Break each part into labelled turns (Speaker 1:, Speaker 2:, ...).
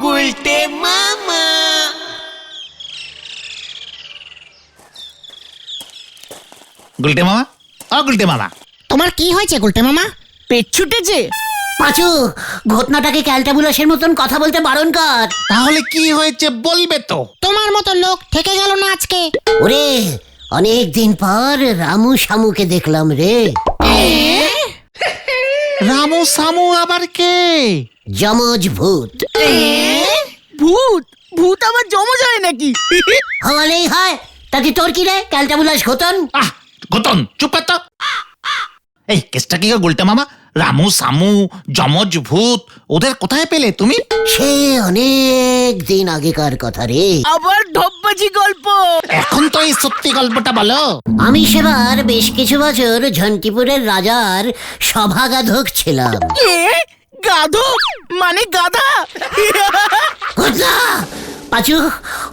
Speaker 1: গুলটে মামা।
Speaker 2: গুলটে মামা, ও গুলটে মামা,
Speaker 3: তোমার কি হয়েছে গুলটে মামা?
Speaker 4: পেট ছুটেছে?
Speaker 5: পাঁচু, ঘটনাটাকে ক্যালটাবুলাসের মতন কথা বলতে বারণ কর।
Speaker 2: তাহলে কি হয়েছে বলবে তো?
Speaker 3: তোমার মতো লোক থেকে গেল না আজকে।
Speaker 5: ওরে, অনেক দিন পর রামু শামুকে দেখলাম রে।
Speaker 2: রামু সামু আবার কে?
Speaker 5: যমজ ভূত।
Speaker 4: ভূত? ভূত আবার জমজ হয় নাকি?
Speaker 5: হওয়ালেই হয়, তাতে তোর কি রে ক্যালটাবুলাস ঘটন?
Speaker 2: আহ, ঘটন চুপ কর তো। এই কেসটা কি গো গুলটে মামা? রামু সামু যমজ ভূত ওদের কোথায় পেলে তুমি?
Speaker 5: সে অনেক দিন আগেকার কথা রে।
Speaker 4: আবার ঢপবাজি গল্প?
Speaker 2: এখন তো এই সত্যি গল্পটা বলো।
Speaker 5: আমি সেবার বেশ কিছু বছর ঝন্টিপুরের রাজার সভাগাধক ছিলাম।
Speaker 4: এ গাধক মানে গাধা?
Speaker 5: ঘটনা, পাঁচু,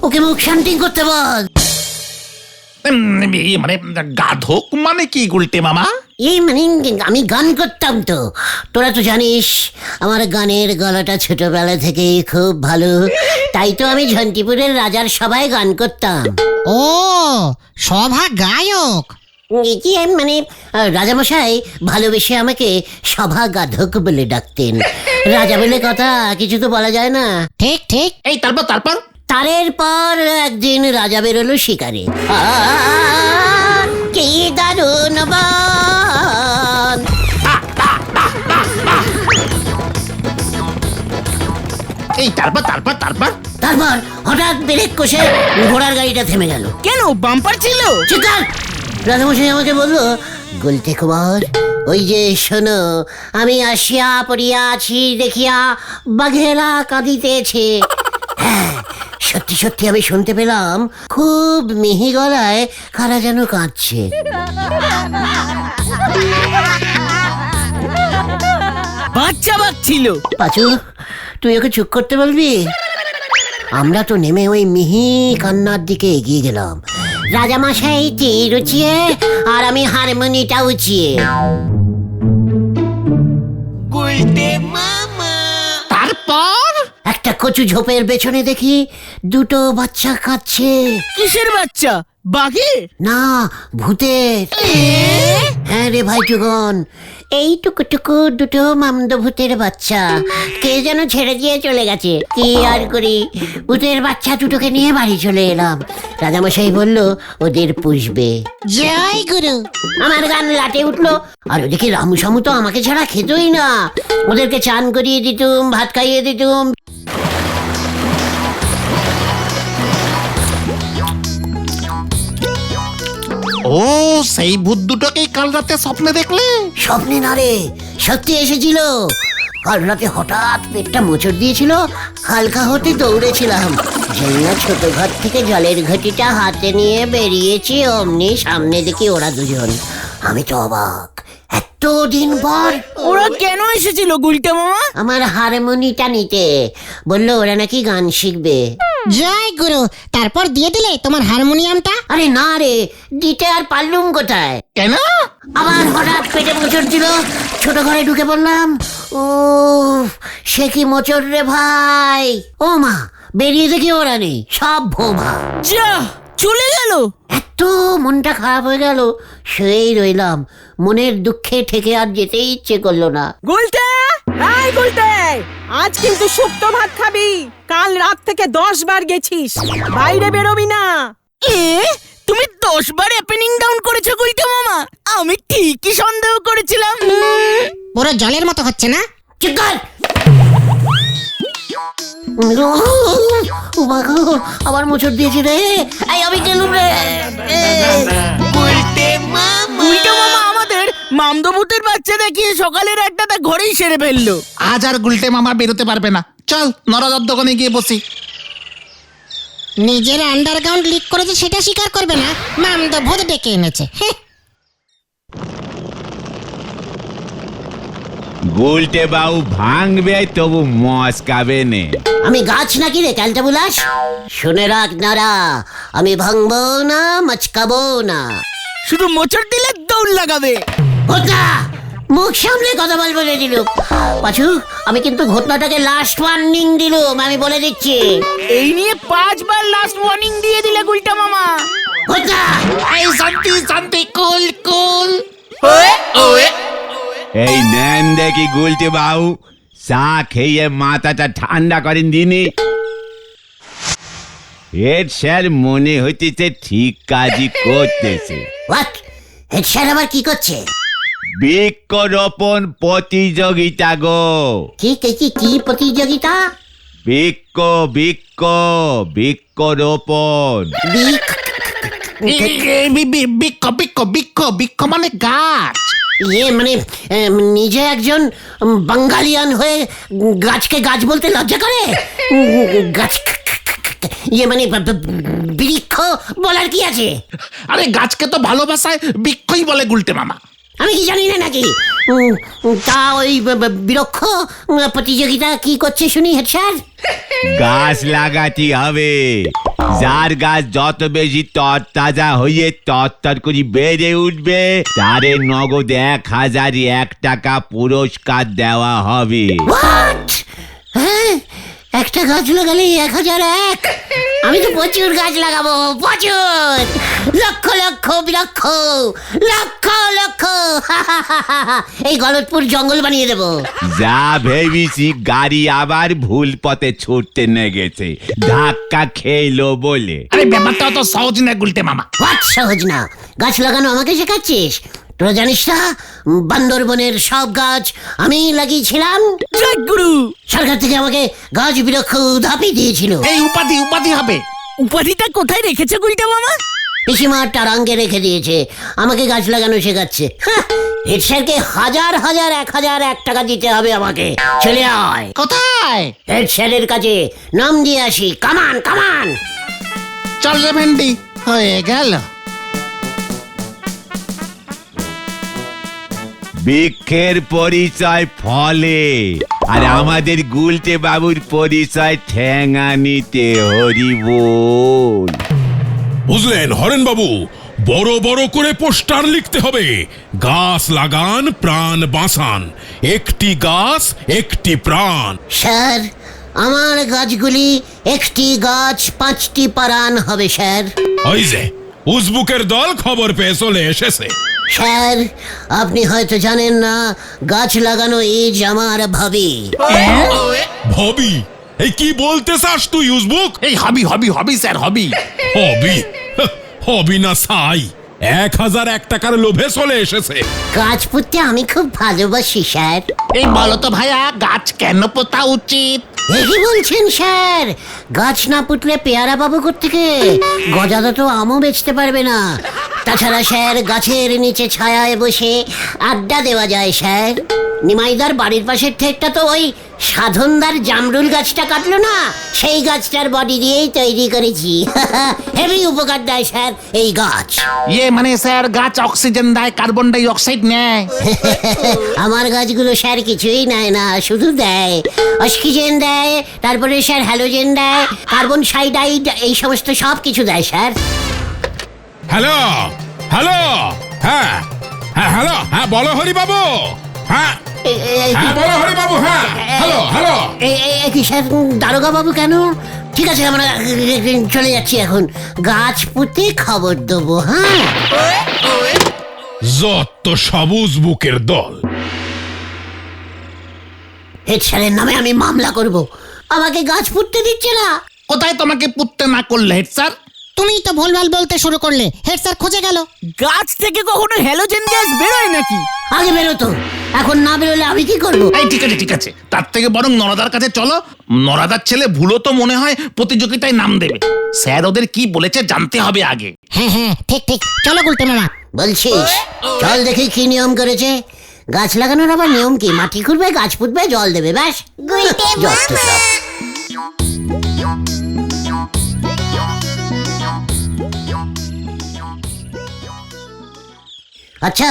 Speaker 5: ওকে মুখ শান্তি করতে বল।
Speaker 2: মানে গাধক মানে কি গুলটে মামা?
Speaker 5: এই মানে আমি গান করতাম তো, তোরা তো জানিস আমার গানের গলাটা ছোটবেলা থেকেই খুব ভালো, তাই তো আমি ঝন্টিপুরের রাজার সভায় গান করতাম।
Speaker 3: ও, সভা গায়ক।
Speaker 5: কি মানে রাজামশাই ভালোবেসে আমাকে সভাগাধক বলে ডাকতেন। রাজা বলে কথা, কিছু তো বলা যায় না।
Speaker 3: ঠিক ঠিক।
Speaker 2: এই তারপর
Speaker 5: তারের পর একদিন রাজা বেরোলো শিকারে। কি দারুণ বান!
Speaker 2: এই তারপর
Speaker 5: তারপর হঠাৎ ব্রেক কষে ঘোড়ার গাড়িটা থেমে গেল।
Speaker 4: কেন, বাম্পার ছিল?
Speaker 5: চিৎকার! রাজামশাই আমাকে বলল, গুলটে কুমার, ওই যে শোনো, আমি আসিয়া পড়িয়া আছি দেখিয়া বাঘেরা কাঁদিতেছে। হ্যাঁ, সত্যি সত্যি আমি শুনতে পেলাম খুব মিহি গলায় কারা যেন কাঁদছে।
Speaker 4: বাচ্চা বাঘ ছিল?
Speaker 5: পাঁচু, তুই ওকে চুপ করতে বলবি? আমরা তো নেমে ওই মিহি কান্নার দিকে এগিয়ে গেলাম। রাজামশাই তীর উঁচিয়ে আর আমি হারমোনিটা উঁচিয়ে।
Speaker 1: গুলটে মামা।
Speaker 2: তারপর
Speaker 5: একটা কচু ঝোপের পেছনে দেখি দুটো বাচ্চা কাঁদছে।
Speaker 4: কিসের বাচ্চা? বাঘের?
Speaker 5: না, ভূতের। হ্যাঁ রে ভাইটুগন, এই টুকু দুটো মামদ ভূতের বাচ্চা কে যেন ছেড়ে দিয়ে চলে গেছে। কি আর করি, ভূতের বাচ্চা দুটোকে নিয়ে বাড়ি চলে এলাম। রাজামশাই বলল ওদের পুষবে।
Speaker 3: জয় গুরু।
Speaker 5: আমার গান লাটে উঠলো। আর ওদিকে রামু সামু তো আমাকে ছাড়া খেতই না। ওদেরকে চান করিয়ে দিতুম, ভাত খাইয়ে দিতুম।
Speaker 2: ও, সেই ভূত দুটোকেই কাল রাতে স্বপ্নে দেখলে?
Speaker 5: স্বপ্নে না রে, সত্যি এসেছিল। কাল রাতে হঠাৎ পেটটা মোচড় দিয়েছিল, হালকা হতে দৌড়েছিলাম। যেই না ছোট ঘর থেকে জলের ঘটিটা হাতে নিয়ে বেরিয়েছি, অমনি সামনে দেখি ওরা দুজন। আমি তো অবাক, এতদিন পর।
Speaker 4: ওরা কেন এসেছিল গুলটে মামা?
Speaker 5: আমার হারমোনিটা নিতে বললো, ওরা নাকি গান শিখবে।
Speaker 3: জয় গুরু। তারপর দিয়ে দিলে তোমার হারমোনিয়ামটা?
Speaker 5: আরে না রে, দিতে আর পারলুম কোথায়।
Speaker 2: কেন?
Speaker 5: আবার হঠাৎ পেটে মোচড় দিল, ছোট ঘরে ঢুকে পড়লাম। ও, সে কি মোচড় রে ভাই! ও মা, বেরিয়ে দেখি ওরা নেই, সব ভোমা।
Speaker 4: যা, চলে গেল।
Speaker 5: এত মনটা খারাপ হয়ে গেল, সেই রইলাম। মনের দুঃখে ঠেকে আর যেতে ইচ্ছে করলো না।
Speaker 4: গুলটে, এই গুলটে, আজ কিন্তু শুক্তো ভাত খাবি। কাল রাত থেকে 10 বার গেছিস, বাইরে বেরোবি না। তুমি 10 বার অ্যাপেনিং ডাউন করেছো গুলটে মামা? আমি ঠিকই সন্দেহ করেছিলাম।
Speaker 3: পুরো জলের মতো হচ্ছে না?
Speaker 5: চিৎকার! আবার মোচড় দিয়েছি রে। এই আমি গেলুম রে।
Speaker 1: গুলটে মামা।
Speaker 4: গুলটে মামা আমাদের মামদভূতের বাচ্চা দেখিয়ে সকালের আড্ডাটা ঘরেই সেরে ফেললো।
Speaker 2: আজ আর গুলটে মামা বেরোতে পারবে না। চল নরদার দোকানে গিয়ে বসি।
Speaker 3: নিজের আন্ডারগ্রাউন্ড লিক করেছে সেটা স্বীকার করবে না, মামদ ভূত ডেকে এনেছে।
Speaker 6: গুলটে বাবু ভাঙবে তবু মস্কাবে নে।
Speaker 5: আমি গাছ নাকি রে ক্যালটাবুলাস? শুনে রাখ নারা, আমি ভাঙবো না, মচকাবো না।
Speaker 4: শুধু মোচড় দিলে দৌড় লাগাবে।
Speaker 5: ঘটনা, মুখ সামনে কথা বল বলে দিল। পাঁচু, আমি কিন্তু ঘটনাটাকে লাস্ট ওয়ার্নিং দিলুম, আমি বলে দিচ্ছি।
Speaker 4: এই নিয়ে 5 বার লাস্ট ওয়ার্নিং দিয়ে দিলে গুলটা মামা।
Speaker 5: ঘটনা
Speaker 2: এই শান্তি শান্তি কুল কুল।
Speaker 6: এই নেন দেখি গুলটে বাবু, চা খেয়ে মাথাটা ঠান্ডা করেন দিনি। হেড স্যার মনে হইতেছে ঠিক কাজই করতেছে।
Speaker 5: হোয়াট? হেড স্যার আবার কি করছে?
Speaker 6: বৃক্ষরোপণ প্রতিযোগিতা গো।
Speaker 5: কি কি কি কি প্রতিযোগিতা?
Speaker 6: বৃক্ষরোপণ।
Speaker 5: বৃক্ষ
Speaker 2: বৃক্ষ বৃক্ষ বৃক্ষ বৃক্ষ মানে গাছ।
Speaker 5: ইয়ে মানে নিজে একজন বাঙালিয়ান হয়ে গাছকে গাছ বলতে লজ্জা করে? গাছ ইয়ে মানে বৃক্ষ বলার কি আছে?
Speaker 2: আরে গাছকে তো ভালোবাসায় বৃক্ষই বলে গুলটে মামা।
Speaker 5: আমি কি জানি না নাকি? তা ওই বৃক্ষ প্রতিযোগিতা কি করছে শুনি হেড স্যার?
Speaker 6: গাছ লাগাতে হবে। যার গাছ যত বেশি তরতাজা হয়ে তরতর করে বেড়ে উঠবে, তারে নগদ 1001 টাকা পুরস্কার দেওয়া হবে।
Speaker 5: হোয়াট? হ্যাঁ, একটা গাছ লাগালে 1001? আমি তো প্রচুর গাছ লাগাবো, প্রচুর, লক্ষ লক্ষ বৃক্ষ, লক্ষ লক্ষ। এই গলতপুর জঙ্গল বানিয়ে দেবো।
Speaker 6: যা ভেবেছি গাড়ি আবার ভুল পথে ছুটতে নেগেছে, ধাক্কা খেলো বলে।
Speaker 2: আরে ব্যাপারটা তো সহজ না গুলটে মামা।
Speaker 5: হোয়াট সহজ না? গাছ লাগানো আমাকে শেখাচ্ছিস? তোরা জানিস না বান্দরবনের সব গাছ আমি লাগিয়েছিলাম?
Speaker 4: জয় গুরু।
Speaker 5: সরকার থেকে আমাকে গাছ বৃক্ষ ধাপি দিয়েছিল।
Speaker 2: এই উপাধি উপাধি হবে।
Speaker 4: উপাধিটা কোথায় রেখেছে গুলটা মামা?
Speaker 5: পিসিমার টারাঙ্গে রেখে দিয়েছে, আমাকে গাছ লাগানো শেখাচ্ছে। হেড স্যারকে 1000 টাকা দিতে হবে আমাকে। চলে আয়
Speaker 2: কোথায়?
Speaker 5: হেড স্যারের কাছে, নাম দিয়ে আসি। কামান কামান।
Speaker 2: চল রে ভেন্ডি, হয়ে গেল।
Speaker 6: বৃক্ষের পরিচয় ফলে, আর আমাদের গুলটে বাবুর পরিচয় ঠ্যাঙানিতে। হরি বল।
Speaker 7: বুঝলেন হরেন বাবু, বড় বড় করে পোস্টার লিখতে হবে, গাছ লাগান প্রাণ বাঁচান, একটি গাছ একটি প্রাণ।
Speaker 5: স্যার, আমার গাছগুলি একটি গাছ 5টি পারান হবে স্যার।
Speaker 7: ওই যে উজবুকের দল খবর পেয়ে চলে এসেছে।
Speaker 5: স্যার, আপনি হয়তো জানেন না, গাছ লাগানো ইজ আমার ভাবি।
Speaker 7: ভবি? এই কি বলতে চাস তুই উজবুক?
Speaker 2: এই হবি হবি হবি স্যার, হবি।
Speaker 7: হবি? হবি না সাই, 1001 টাকার লোভে চলে এসেছে।
Speaker 5: গাছ পুঁততে আমি খুব ভালোবাসি স্যার।
Speaker 2: এই বলো তো ভাইয়া, গাছ কেন পোতা উচিত?
Speaker 5: কি বলছেন স্যার? গাছ না পুতলে পেয়ারা পাবো কোত্থেকে? গজাদা তো আমও বেচতে পারবে না। তাছাড়া স্যার, গাছের নিচে ছায়ায় বসে আড্ডা দেওয়া যায় স্যার। নিমাইদার বাড়ির পাশের ঠেকটা তো ওই সাধনদার জামরুল গাছটা কাটলো না, সেই গাছটার বডি দিয়েই তৈরি করেছি। হেভি উপকার দেয় স্যার এই গাছ।
Speaker 2: ইয়ে মানে স্যার, গাছ অক্সিজেন দেয়, কার্বন ডাই অক্সাইড নেয়।
Speaker 5: আমার গাছগুলো স্যার কিছুই নেয় না, শুধু দেয় অক্সিজেন দেয়, তারপরে স্যার হ্যালোজেন দেয়, কার্বন সাইডাইড, এই সমস্ত সব কিছু দেয় স্যার।
Speaker 7: হ্যালো হ্যালো, হ্যাঁ হ্যাঁ হ্যালো, হ্যাঁ বলো হরি বাবু। হ্যাঁ হ্যাঁ বলো হরি বাবু। হ্যাঁ হ্যালো হ্যালো।
Speaker 5: কি স্যার, দারোগা বাবু কেন? ঠিক আছে, আমরা চলে যাচ্ছি এখন। গাছ পুঁতে খবর দেবো। হ্যাঁ,
Speaker 7: যত সবুজ বুকের দল।
Speaker 5: হেড স্যারের নামে আমি মামলা করব, আমাকে গাছ পুঁততে দিচ্ছে না।
Speaker 2: কোথায় তোমাকে পুততে না করলে হেড স্যার?
Speaker 3: তুমিই তো ভুলভাল বলতে শুরু করলে, হেড স্যার খুঁজে গেল।
Speaker 4: গাছ থেকে কখনো হ্যালোজেন গ্যাস বেরোয় নাকি?
Speaker 5: আগে বেরোতো, এখন না বেরোলে আমি কি করবো?
Speaker 2: এই ঠিক আছে ঠিক আছে, তার থেকে বরং নরাদার কাছে চলো। নরাদার ছেলে ভুলো তো মনে হয় প্রতিযোগিতায় নাম দেবে। স্যার ওদের কি বলেছে জানতে হবে আগে।
Speaker 3: হ্যাঁ হ্যাঁ, ঠিক ঠিক, চলো গুলটে মামা।
Speaker 5: বলছিস? চল দেখি কি নিয়ম করেছে। গাছ লাগানোর আবার নিয়ম কি? মাটি খুঁড়বে, গাছ পুঁতবে, জল দেবে, ব্যাস। যত সব। আচ্ছা,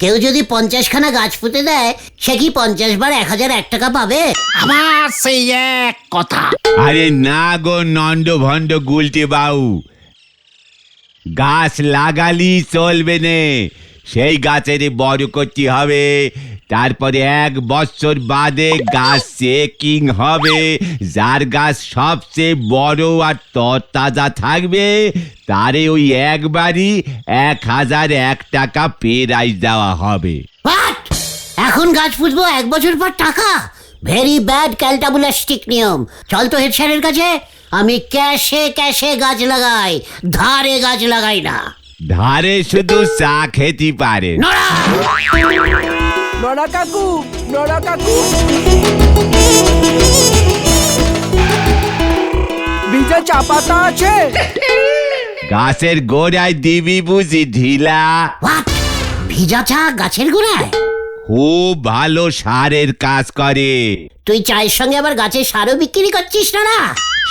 Speaker 5: কেউ যদি 50খানা গাছ পুঁতে দেয়, সে কি 50 বার 1001 টাকা পাবে?
Speaker 2: আবার সেই এক কথা।
Speaker 6: আরে না গো নন্দ ভন্ড গুলটে বাবু, গাছ লাগালি চলবে নে, সেই গাছের বড় করতে হবে, তারপরে 1 বছর বাদে গাছ চেকিং হবে। যার গাছ সবচেয়ে বড় আর তরতাজা থাকবে তারে ওই একবারই 1001 টাকা প্রাইজ দেওয়া হবে।
Speaker 5: What? এখন গাছ পুষবো 1 বছর পর টাকা? ভেরি ব্যাড ক্যালটাবুলাস্টিক নিয়ম। চল তো হেড স্যারের কাছে। আমি ক্যাশে ক্যাশে গাছ লাগাই, ধারে গাছ লাগাই না।
Speaker 6: ধারে শুধু চা খেতে পারে।
Speaker 5: নড়া!
Speaker 4: নড়া কাকু, নড়া কাকু, ভিজা চা পাতা আছে?
Speaker 6: গাছের গোড়ায় দিবি বুঝি ঢিলা?
Speaker 5: What? ভিজা চা গাছের গোড়ায়?
Speaker 6: খুব ভালো সারের কাজ করে।
Speaker 5: তুই চায়ের সঙ্গে আবার গাছের সারও বিক্রি করছিস না?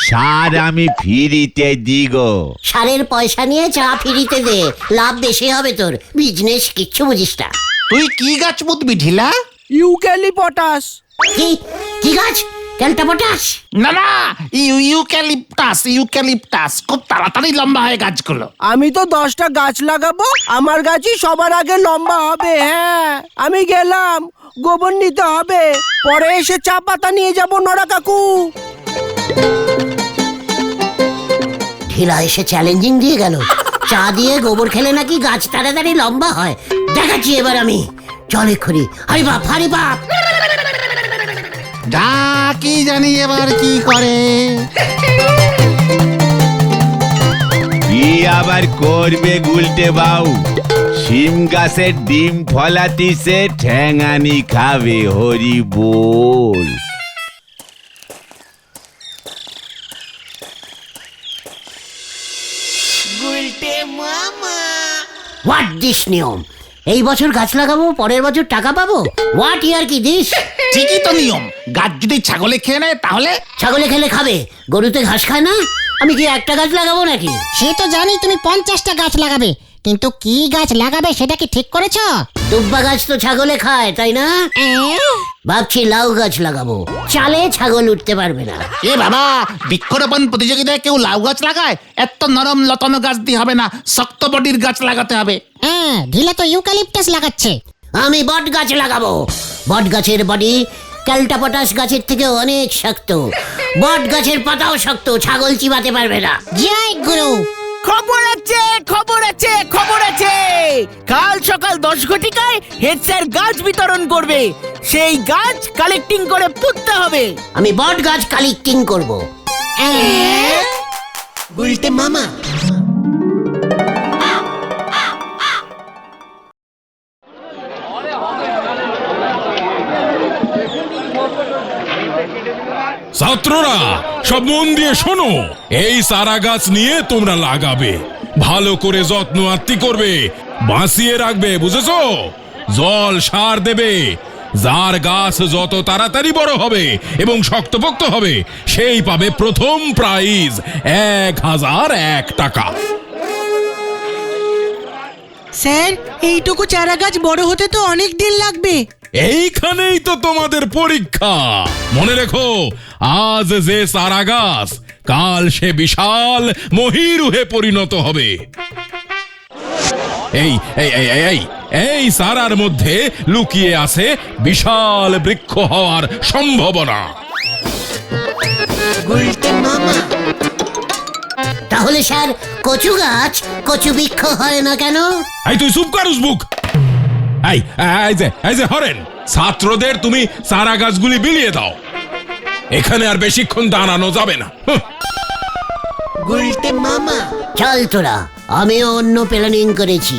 Speaker 6: সার আমি ফ্রিতে দিগো।
Speaker 5: সারের পয়সা নিয়ে চা ফিরিতে দে, লাভ বেশি হবে তোর। বিজনেস কিচ্ছু বুঝিস না।
Speaker 2: তুই কি গাছ পুঁতবি ঢিলা?
Speaker 4: ইউক্যালিপটাস।
Speaker 5: কি কি গাছ? ক্যালটা পটাস?
Speaker 2: না না, ইউক্যালিপটাস, ইউক্যালিপটাস খুব তাড়াতাড়ি লম্বা হয় গাছগুলো।
Speaker 4: আমি তো 10টা গাছ লাগাবো, আমার গাছই সবার আগে লম্বা হবে। হ্যাঁ, আমি গেলাম, গোবর নিতে হবে, পরে এসে চা পাতা নিয়ে যাব। নড়া কাকু,
Speaker 5: ঢিলা এসে চ্যালেঞ্জিং দিয়ে গেল। চা দিয়ে গোবর খেলে নাকি গাছ তাড়াতাড়ি লম্বা হয়। দেখাচ্ছি এবার আমি। চল এক্ষুনি, হারি বাপ, হারি বাপ।
Speaker 2: যা, কি জানি এবার কি করে।
Speaker 6: কি আবার করবে গুলটে বাউ? শিম গাছের ডিম ফলাতিছে, ঠ্যাঙানি খাবে হরি বল।
Speaker 1: গুলটে মামা।
Speaker 5: হোয়াট দিস নিয়ম? এই বছর গাছ লাগাবো, পরের বছর টাকা পাবো? হোয়াট ইয়ার কি দিস?
Speaker 2: ঠিকই তো নিয়ম। গাছ যদি ছাগলে খেয়ে নেয় তাহলে?
Speaker 5: ছাগলে খেলে খাবে, গরুতে ঘাস খায় না? আমি কি একটা গাছ লাগাবো নাকি?
Speaker 3: সে তো জানি তুমি 50টা গাছ লাগাবে, কিন্তু কি গাছ লাগাবে সেটা কি ঠিক করেছো?
Speaker 5: দুব্বা গাছ তো ছাগলে খায়, তাই না? ভাবছি লাউ গাছ লাগাবো, চালে ছাগল উঠতে পারবে না।
Speaker 2: এ বাবা, বৃক্ষরোপণ প্রতিযোগিতায় কেউ লাউ গাছ লাগায়? এত নরম লতানো গাছ দিয়ে হবে না, শক্ত বডির গাছ লাগাতে হবে।
Speaker 3: হ্যাঁ, ঢিলা তো ইউক্যালিপটাস লাগাচ্ছে।
Speaker 5: আমি বট গাছ লাগাবো। বট গাছের বডি ক্যালটা পটাস গাছের থেকে অনেক শক্ত। বট গাছের পাতাও শক্ত, ছাগল চিবাতে পারবে না।
Speaker 3: জয় গুরু।
Speaker 4: খবর আছে, খবর আছে, খবর আছে। কাল সকাল 10 ঘটিকায় হেড স্যার গাছ বিতরণ করবে। সেই গাছ কালেক্টিং করে পুঁততে হবে।
Speaker 5: আমি বট গাছ কালেক্টিং করব।
Speaker 1: গুলটে মামা।
Speaker 7: ছাত্ররা সব মন দিয়ে শোনো, এই সারা গাছ নিয়ে তোমরা লাগাবে, ভালো করে যত্ন আত্তি করবে, বাঁচিয়ে রাখবে, বুঝেছো? জল সার দেবে। যার গাছ যত তাড়াতাড়ি বড় হবে এবং শক্তপোক্ত হবে সেই পাবে প্রথম প্রাইজ 1001 টাকা।
Speaker 4: স্যার, এইটুকু চারা গাছ বড় হতে তো অনেক দিন লাগবে।
Speaker 7: এইখানেই তো তোমাদের পরীক্ষা। মনে রেখো, আজ যে সারা গাছ, কাল সে বিশাল মহিরুহে পরিণত হবে। এই এই এই এই এই সারার মধ্যে লুকিয়ে আছে বিশাল বৃক্ষ হওয়ার সম্ভাবনা।
Speaker 1: গুলটে মামা।
Speaker 5: তাহলে স্যার, কচু গাছ কচু বৃক্ষ হয় না কেন?
Speaker 7: এই তুই চুপ কর উসবুক। এই যে হরেন, ছাত্রদের তুমি সারা গাছগুলি বিলিয়ে দাও। এখানে আর বেশিক্ষণ দাঁড়ানো যাবে না।
Speaker 1: গুলটে মামা।
Speaker 5: চল তোরা, আমিও অন্য প্ল্যানিং করেছি।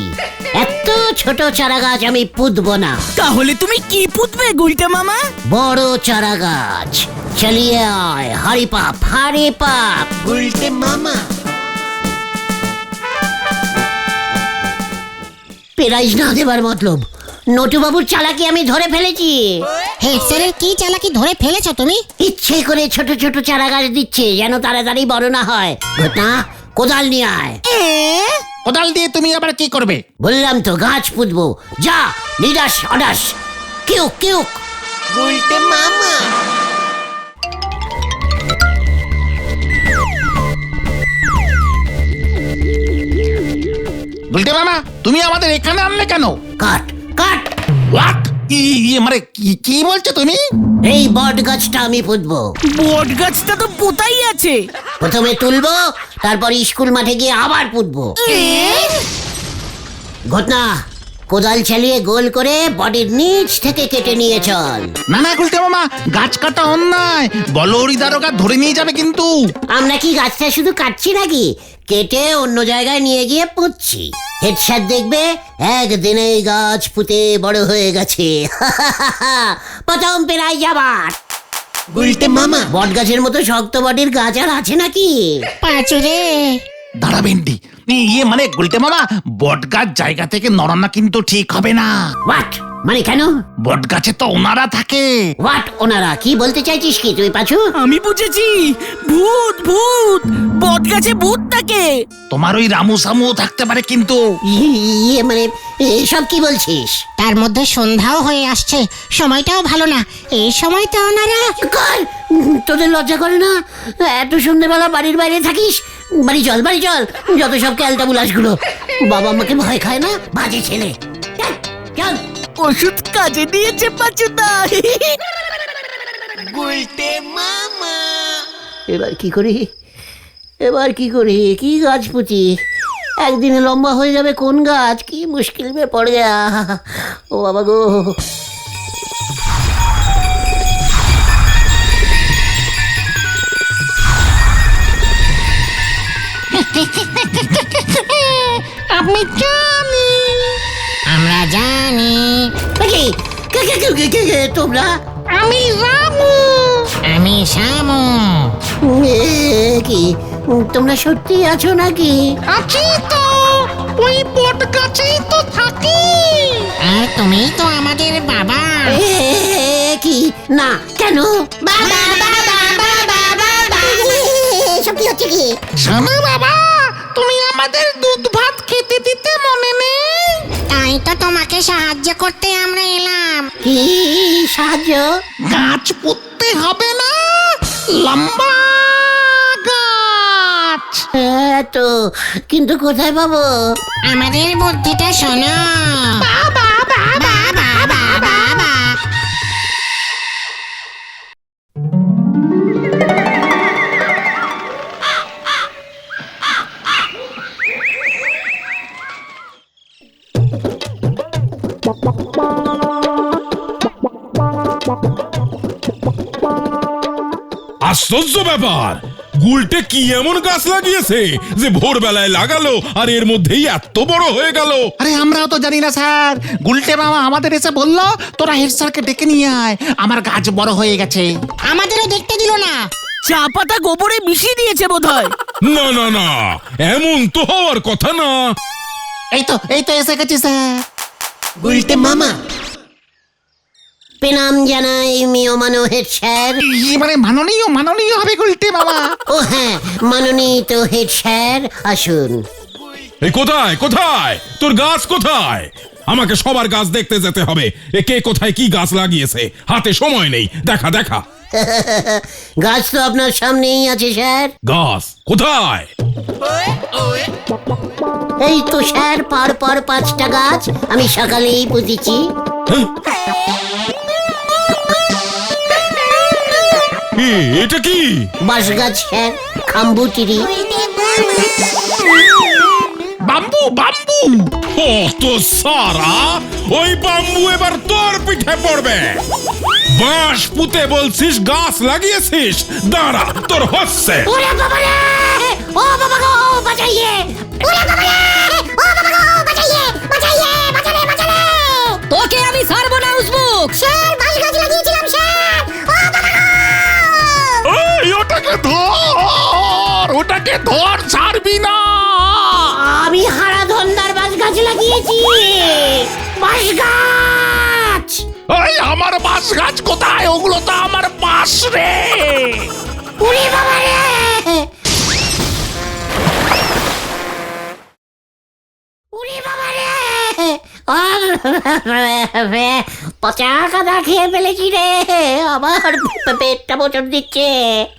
Speaker 5: এত ছোট চারা গাছ আমি পুঁতবো না।
Speaker 4: তাহলে তুমি কি পুঁতবে গুলটে মামা?
Speaker 5: বড় চারা গাছ। চলিয়ে আয়, হারি পাপ, হারি পাপ।
Speaker 1: গুলটে মামা।
Speaker 5: প্রাইজ না দেবার মতলব, নটুবাবুর চালাকি আমি ধরে ফেলেছি।
Speaker 3: হেড স্যারের কি চালাকি ধরে ফেলেছো তুমি?
Speaker 5: ইচ্ছে করে ছোট ছোট চারা গাছ দিচ্ছে যেন তাড়াতাড়ি বড় না হয়। ঘটনা, কোদাল নিয়ে আয়।
Speaker 2: কোদাল দিয়ে তুমি আবার কি করবে?
Speaker 5: বললাম তো গাছ পুঁতবো। যা, নিদাস অডাস, কিউক কিউক।
Speaker 1: গুলটে মামা।
Speaker 2: গুলটে মামা, তুমি আমাদের এখানে আনলে কেন?
Speaker 5: কাট কাট।
Speaker 2: হোয়াট? মানে কি বলছো তুমি?
Speaker 5: এই বট গাছটা আমি পুঁতবো।
Speaker 4: বট গাছটা তো পোতাই আছে।
Speaker 5: প্রথমে তুলবো, তারপর স্কুল মাঠে গিয়ে আবার পুঁতবো। ঘটনা, কোদাল চালিয়ে গোল করে বডির নিচ থেকে কেটে নিয়ে চল।
Speaker 2: না না গুলটে মামা, গাছ কাটা অন্যায়, বলহরি দারোগা ধরে নিয়ে যাবে কিন্তু।
Speaker 5: আমরা কি গাছটা শুধু কাটছি নাকি, কেটে অন্য জায়গায় নিয়ে গিয়ে পুঁতছি। হেড স্যার দেখবে একদিনে গাছ পুঁতে বড় হয়ে গেছে। প্রথম পেরাই যাবার।
Speaker 1: গুলটে মামা
Speaker 5: বট গাছের মতো শক্ত বডির গাছ আর আছে নাকি?
Speaker 3: পাঁচুরে
Speaker 2: দাঁড়া ভেন্ডি, মানে গুলটে মামা, বট গাছ জায়গা থেকে নড়ানো কিন্তু ঠিক হবে না।
Speaker 5: হোয়াট? মানে কেন?
Speaker 2: বট গাছে তো ওনারা থাকে।
Speaker 5: হোয়াট ওনারা? কি বলতে চাইছিস কি তুই পাঁচু?
Speaker 4: আমি বুঝেছি, ভূত ভূত, বট গাছে ভূত থাকে।
Speaker 2: তোমার ওই রামু সামুও থাকতে পারে কিন্তু।
Speaker 5: ইয়ে মানে এসব কি বলছিস?
Speaker 3: তার মধ্যে সন্ধ্যাও হয়ে আসছে, সময়টাও ভালো না। এই সময় তো ওনারা
Speaker 5: কর, তোদের লজ্জা করে না? এত সন্ধ্যেবেলা বাড়ির বাইরে থাকিস? বাড়ি চল, বাড়ি চল, যত সব ক্যালটা বুলাসগুলো। বাবা আমাকে ভয় খায় না, বাজে ছেলে। চল, চল।
Speaker 4: ওষুধ কাজে দিয়েছে পাচুদা।
Speaker 1: গুলটে মামা
Speaker 5: এবার কি করি, এবার কি করি? কি গাছ পুঁতি? একদিনে লম্বা হয়ে যাবে কোন গাছ? কি মুশকিল মে পড়ে গেয়া। ও বাবা গো।
Speaker 3: আপনি জানি, আমরা জানি।
Speaker 5: কি? কে তোমরা?
Speaker 3: আমি রামু, আমি শ্যামু।
Speaker 5: কি তোমরা সত্যি আছো নাকি?
Speaker 3: আছি তো, ওই বট গাছেই তো থাকি। আর তুমি তো আমাদের বাবা।
Speaker 5: কি না কেন? বাবা বাবা বাবা বাবা, সব কি হচ্ছে কি?
Speaker 3: শোনো বাবা, তুমি আমাদের দুধ ভাত খেতে দিতে মনে নেই, তাই তো তোমাকে সাহায্য করতে আমরা এলাম।
Speaker 5: কি সাহায্য?
Speaker 2: গাছ পুঁততে হবে না, লম্বা গাছ।
Speaker 5: তো কিন্তু কোথায় পাবো?
Speaker 3: আমাদের বুদ্ধিটা শোনো। বাবা বাবা বাবা বাবা।
Speaker 7: আশ্চর্য ব্যাপার, গুলটে কি এমন গাছ লাগিয়েছে যে ভোরবেলায় লাগালো আর এর মধ্যেই এত বড় হয়ে গেল?
Speaker 2: আরে আমরাও তো জানি না স্যার, গুলটে মামা আমাদের এসে বললো তোরা হেড স্যারকে ডেকে নিয়ে আয়, আমার গাছ বড় হয়ে গেছে।
Speaker 3: আমাদেরও দেখতে দিল না।
Speaker 4: চা পাতা গোবরে মিশিয়ে দিয়েছে বোধহয়।
Speaker 7: না না না, এমন তো হওয়ার কথা না।
Speaker 2: এই তো এসে গেছি স্যার।
Speaker 1: গুলটে মামা
Speaker 5: প্রণাম জানাই মিয়মানো হেড স্যার।
Speaker 2: মানে মাননীয় হবে গুলটে মামা।
Speaker 5: ও হ্যাঁ, মাননীত হেড স্যার আসুন।
Speaker 7: এই কোথায় কোথায় তোর গাছ কোথায়? আমাকে সবার গাছ দেখতে যেতে হবে। এ কে কোথায় কি গাছ লাগিয়েছে, হাতে সময় নেই। দেখা দেখা।
Speaker 5: গাছ তো আপনার সামনেই আছে স্যার।
Speaker 7: গাছ কোথায়?
Speaker 5: এই তো স্যার, পর পর 5টা গাছ আমি সকালেই পুঁতেছি।
Speaker 7: এটা কি?
Speaker 5: বাঁশ গাছ স্যার, খাম্বুচিরি।
Speaker 2: Bamboo bamboo.
Speaker 7: ও তো সারা, ওই বাম্বু এবার তোর পিঠে পড়বে। বাঁশ পুঁতে বলছিস, গাছ লাগিয়েছিস? দাঁড়া, তোর হচ্ছে।
Speaker 5: ওরে বাবা রে! ও বাবা গো, বাঁচাইয়ে! ওরে বাবা রে! ও বাবা গো, বাঁচাইয়ে! বাঁচাইয়ে! বাঁচালে, বাঁচালে!
Speaker 4: তোকে আমি ছাড়বো না উসবুক।
Speaker 5: স্যার, বাঁশ গাছ লাগিয়েছিলাম স্যার! ও বাবা গো!
Speaker 2: ওটাকে ধর, ছাড়বি না।
Speaker 5: আমি হারা ধন্দার বাঁশ গাছ লাগিয়েছি। বাঁশ গাছ!
Speaker 2: ওই আমার বাঁশ গাছ কোথায়? ওগুলো তো আমার বাঁশ রে।
Speaker 5: ওরে বাবা রে! ওরে বাবা রে! পচা কাদা খেয়ে ফেলেছি রে, আমার পেটটা মোচড় দিচ্ছে।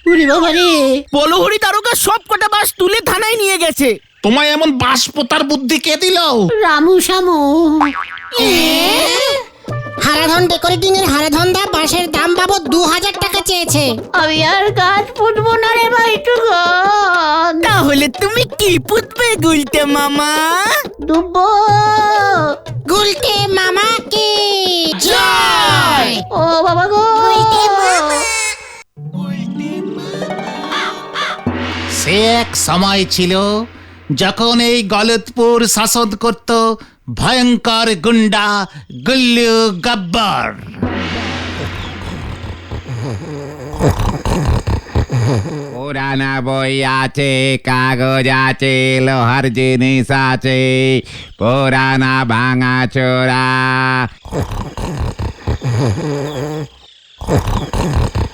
Speaker 5: ওরে বাবা রে!
Speaker 4: বলহরি দারোগা সব কটা বাস তুলে থানায় নিয়ে গেছে।
Speaker 2: তোমায় এমন বাঁশ পোতার বুদ্ধি কে দিল?
Speaker 5: রামু শামু।
Speaker 3: হারাধন ডেকোরেটিং এর হারাধনদা বাঁশের দাম বাবদ 2000 টাকা চেয়েছে।
Speaker 5: আমি আর গাছ পুঁতবো না রে ভাইটুকন।
Speaker 4: তাহলে তুমি কি পুতবে গুলটে মামা?
Speaker 5: দুব্বো।
Speaker 3: গুলটে মামা কি জয়।
Speaker 5: ও বাবা গো।
Speaker 2: সে এক সময় ছিল যখন এই গলতপুর শাসন করত ভয়ঙ্কর গুন্ডা গুল্লু গব্বর।
Speaker 6: পুরানা বই আছে, কাগজ আছে, লোহার জিনিস আছে, পুরানা ভাঙা চোরা।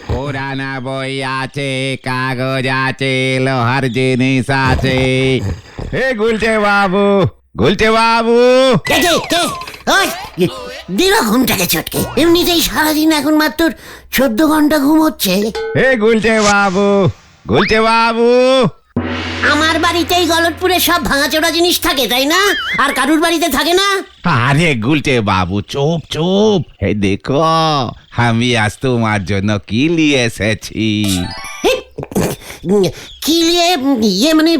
Speaker 6: পুরানা বই আছে, কাগজ আছে, লোহার জিনিস আছে। হে গুলটে বাবু, গুলটে বাবু।
Speaker 5: কে কে কে? ওই দিল ঘুমটাকে চটকে। এমনিতেই সারাদিন এখন মাত্র 14 ঘন্টা ঘুম হচ্ছে।
Speaker 6: হে গুলটে বাবু, গুলটে বাবু।
Speaker 5: আমার বাড়িতেই গলতপুরে সব ভাঙাচোরা জিনিস থাকে তাই না? আর কারুর বাড়িতে থাকে না?
Speaker 6: আরে গুলটে বাবু চুপ চুপ। হে দেখো আমি আজ তোমার জন্য কি নিয়ে এসেছি।
Speaker 5: কি ইয়ে মানে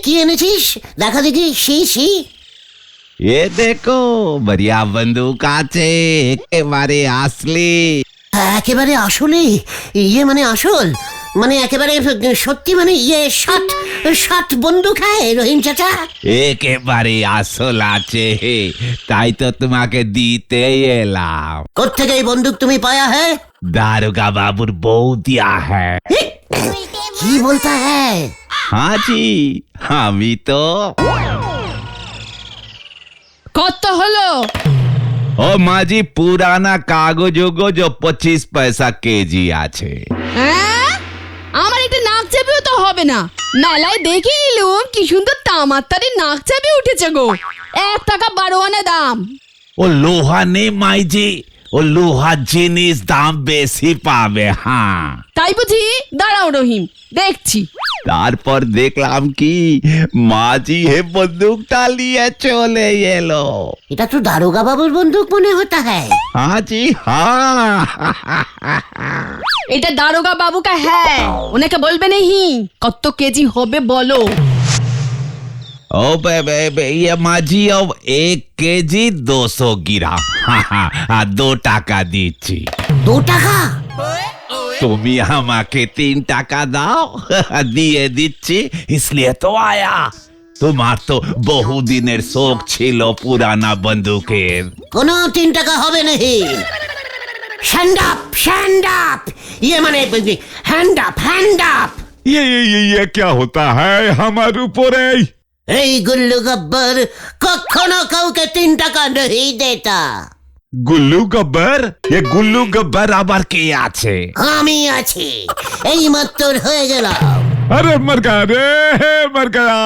Speaker 5: কি এনেছিস? দেখা দেখি। সি
Speaker 6: এ দেখো বড়িয়া বন্দুক আছে, একেবারে আসলি।
Speaker 5: একেবারে আসলে ইয়ে মানে আসল মানে একেবারে সত্যি মানে ইয়ে 60 বন্দুক হ্যাঁ রহিম চাচা?
Speaker 6: একেবারে আসল আছে, তাই তো তোমাকে দিতে এলাম।
Speaker 5: কোত্থেকে এই বন্দুক তুমি পায়া হ্যাঁ?
Speaker 6: দারোগা বাবুর বউ দিয়া হ্যাঁ।
Speaker 5: কি বলতা হ্যাঁ?
Speaker 6: हाँ जी আমি তো।
Speaker 4: কত হলো?
Speaker 6: ও মাঝি পুরানা কাগজ ওগজ 25 পয়সা কেজি আছে।
Speaker 8: হ্যাঁ? আমার একটা নাক চাপিও তো হবে না। মেলায় দেখে এলুম কি সুন্দর তামাত্তারি নাক চাপি উঠেছে গো। 1 টাকা 12 আনা দাম।
Speaker 6: ও লোহা নেই মাইজি, ও লোহা জিনিস দাম বেশি পাবে। হ্যাঁ
Speaker 8: তাই বুঝি? দাঁড়াও রহিম, দেখছি।
Speaker 6: তারপর দেখলাম কি মাঝি হে বন্দুকটা নিয়ে চলে এলো।
Speaker 5: এটা তো দারোগা বাবুর বন্দুক মনে হতা হ্যাঁ।
Speaker 6: হাজি হ্যাঁ।
Speaker 8: এটা দারোগা বাবু কা হ্যাঁ। ওনাকে বলবে নেহি কত কেজি হবে বলো।
Speaker 6: ओ ये মাঝি अब 1 কেজি 200 গ্রাম। 2 টাকা দিচ্ছি।
Speaker 5: 2 টাকা?
Speaker 6: তুমি আমাকে 3 টাকা দাও। দিয়ে দিচ্ছি, इसलिए तो आया। তোমার তো বহুদিনের শখ ছিল পুরানা বন্দুকের।
Speaker 5: কোনো 3 টাকা হবে নাহি। স্ট্যান্ড আপ ये মানে হ্যান্ড আপ।
Speaker 6: ये क्या होता है हमारे ऊपर?
Speaker 5: এই গুল্লু গব্বর কখনো কাউকে 3 টাকা नहीं देता।
Speaker 6: গুল্লু গব্বর? ये গুল্লু গব্বর আবার কে আছে?
Speaker 5: আমি আছি, এই মাত্র হয়ে গেল।
Speaker 6: अरे मर गया रे, मर गया।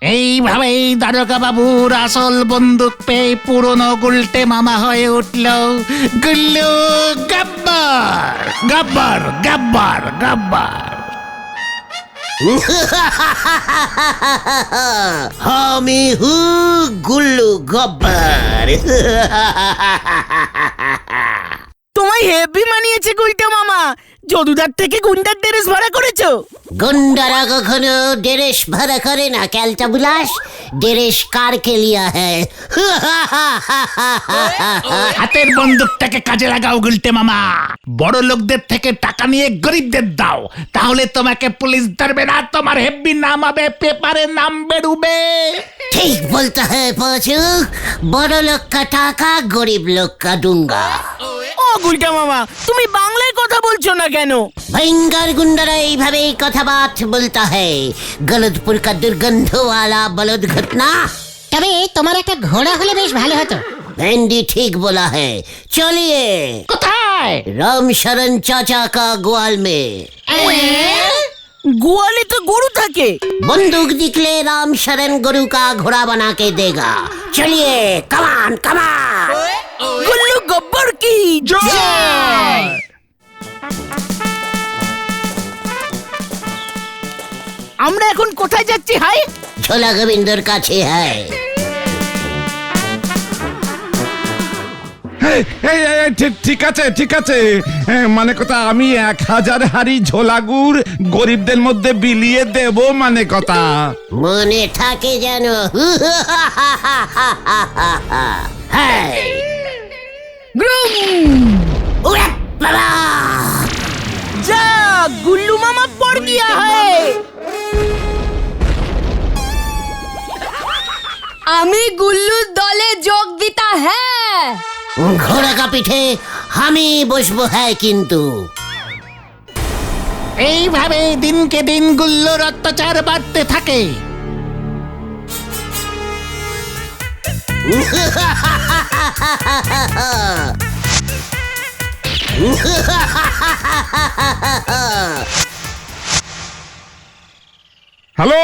Speaker 2: এইভাবেই দারোগা বাবুর আসল বন্দুক পেয়ে পুরনো গুলটে মামা হয়ে উঠল গুল্লু গব্বর। গব্বর গব্বর গব্বর।
Speaker 5: আমি হু গুল্লু গব্বর।
Speaker 4: তোমায় হেভি মানিয়েছে গুলটে মামা। যদুদার থেকে গুন্ডার ড্রেস ভাড়া করেছো?
Speaker 5: गुंडारा कखनो डेरेस भरा करे ना कैलटा बुलास। डेरेस कार के लिया है।
Speaker 2: হাতের বন্দুকটাকে কাজে লাগাও গুলটে মামা। বড় লোকদের থেকে টাকা নিয়ে গরিবদের দাও, তাহলে তোমাকে পুলিশ ধরবে না, তোমার হেব্বি নাম হবে, পেপারে নাম বেরুবে।
Speaker 5: ठीक बोलता है पाचू। बड़ो लोग का टाका गरीब लोग का दूंगा।
Speaker 4: ও গুলটে মামা, তুমি বাংলায় কথা বলছো না কেন?
Speaker 5: भयंकर गुंडारा এইভাবে কথাবার্তা বলতা है। गलतपुर का दुर्गंध वाला बलद घटना।
Speaker 3: তবে তোমার একটা ঘোড়া হলে বেশ ভালো হতো।
Speaker 5: भेंडी ठीक बोला है। चलिए
Speaker 2: কোথায়?
Speaker 5: राम शरण चाचा का ग्वाल में।
Speaker 4: গোয়ালে তো গরু থাকে।
Speaker 5: बंदूक दिखले राम शरण गुरु का घोड़ा बना के देगा। चलिए कमान कमान।
Speaker 4: গুল্লু গব্বর কি জয়। আমরা এখন কোথায় যাচ্ছি হাই?
Speaker 5: ছোলা গোবিন্দর কাছে হ্যায়।
Speaker 9: ঠিক আছে ঠিক আছে, মানে কথা আমি 1000 হাড়ি ঝোলা গুড় গরিবদের মধ্যে বিলিয়ে দেব, মানে কথা।
Speaker 5: মনে থাকে যেন। হ্যাঁ। ওরে বাবা!
Speaker 4: যা গুল্লু মামা পড় গিয়া হ্যায়।
Speaker 8: আমি গুল্লুর দলে যোগ দিতা হ্যাঁ।
Speaker 5: ঘোড়া কা পিঠে আমি বসবো হ্যাঁ কিন্তু।
Speaker 2: এইভাবে দিনকে দিন গুল্লোর অত্যাচার বাড়তে থাকে।
Speaker 9: হ্যালো,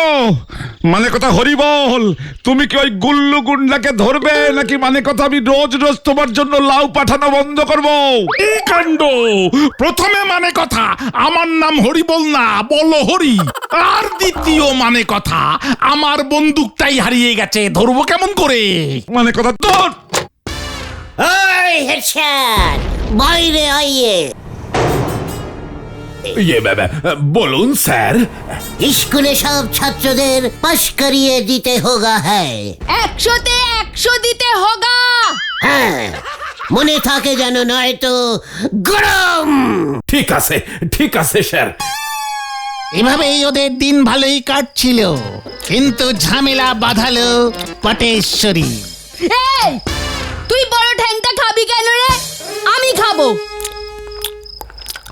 Speaker 9: মানে কথা হরিবল, তুমি কি ওই গুল্লু গুন্ডাকে ধরবে নাকি মানে কথা আমি রোজ রোজ তোমার জন্য লাউ পাঠানো বন্ধ করব?
Speaker 2: এই কাণ্ড! প্রথমে মানে কথা আমার নাম হরিবল না, বলো হরি। আর দ্বিতীয় মানে কথা আমার বন্দুকটাই হারিয়ে গেছে, ধরবো কেমন করে?
Speaker 9: মানে কথা তোর
Speaker 5: ওই হেডশট, বাইরে আইয়ে।
Speaker 2: বলুন স্যার।
Speaker 5: স্কুলে সব ছাত্রদের পাশ করিয়ে দিতে হোগা হ্যায়।
Speaker 8: 100-তে 100 দিতে হোগা।
Speaker 5: হ্যাঁ, মনে থাকে যেন, নয়তো গরম।
Speaker 2: ঠিক আছে স্যার। এভাবেই ওদের দিন ভালোই কাটছিল, কিন্তু ঝামেলা বাঁধালো পটেশ্বরী।
Speaker 8: এই তুই বড় ঠ্যাংটা খাবি কেন রে? আমি খাবো।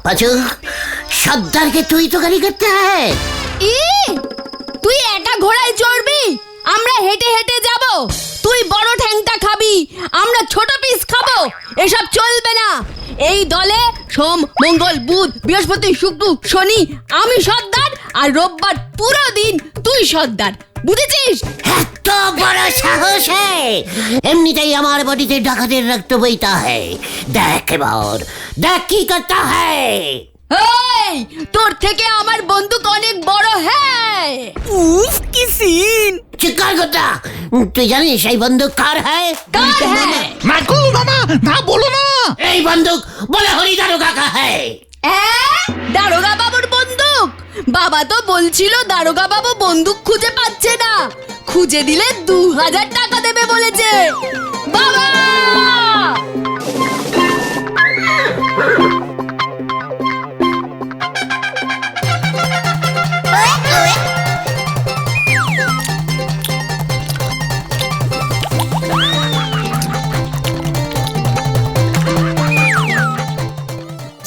Speaker 5: পাচু, সর্দারকে তুই তো গাড়ি করতে হয়।
Speaker 8: তুই একা ঘোড়ায় চড়বি, আমরা হেঁটে হেঁটে যাব। তুই বড় ঠ্যাংটা খাবি, আমরা ছোট পিস খাবো। এসব চলবে না। এই দলে সোম, মঙ্গল, বুধ, বৃহস্পতি, শুক্র, শনি আমি সর্দার, আর রোববার পুরো দিন তুই সর্দার। বুঝেছিস?
Speaker 5: এত বড় সাহস হ্যায়! এমনিতেই আমার বডিতে ডাকাতের রক্ত বইতা হ্যায়। দেখ এবার, দেখ কি করতে হয়।
Speaker 8: এই তোর থেকে আমার বন্দুক অনেক বড় হ্যাঁ।
Speaker 4: উফ কি সিন!
Speaker 5: চিৎকার করতা! তুই জানিস এই বন্দুক কার হয়?
Speaker 8: কার হ্যাঁ?
Speaker 2: না গুল্লু মামা, না বলো না।
Speaker 5: এই বন্দুক বলে হরি দারোগা কা হয়।
Speaker 8: দারোগা বাবুর বন্দুক? বাবা তো বলছিল দারোগা বাবু বন্দুক খুঁজে পাচ্ছে না, খুঁজে দিলে 2000 টাকা দেবে বলেছে। বাবা!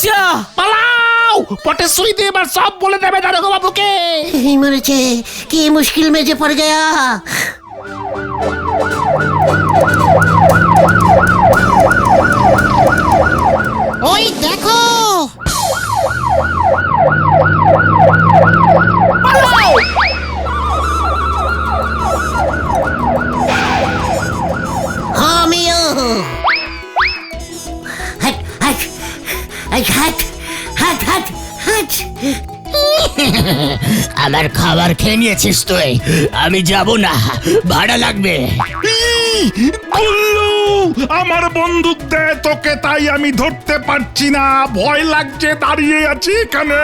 Speaker 4: যা
Speaker 2: পালাও! পটেশ্বরী দিয়ে এবার সব বলে দেবে দারোগা বাবুকে।
Speaker 5: এই মরেছে, কি মুশকিল में যে পড় गया।
Speaker 1: ওই দেখো,
Speaker 5: আমিও। হাট হাট হাট হাট হাট হাট।
Speaker 1: আমার খাবার খেয়ে নিয়েছিস তুই, আমি যাব না, ভাড়া লাগবে।
Speaker 2: গুল্লু, আমার বন্দুক দে তোকে, তাই আমি ধরতে পারছি না, ভয় লাগছে, দাঁড়িয়ে আছি এখানে।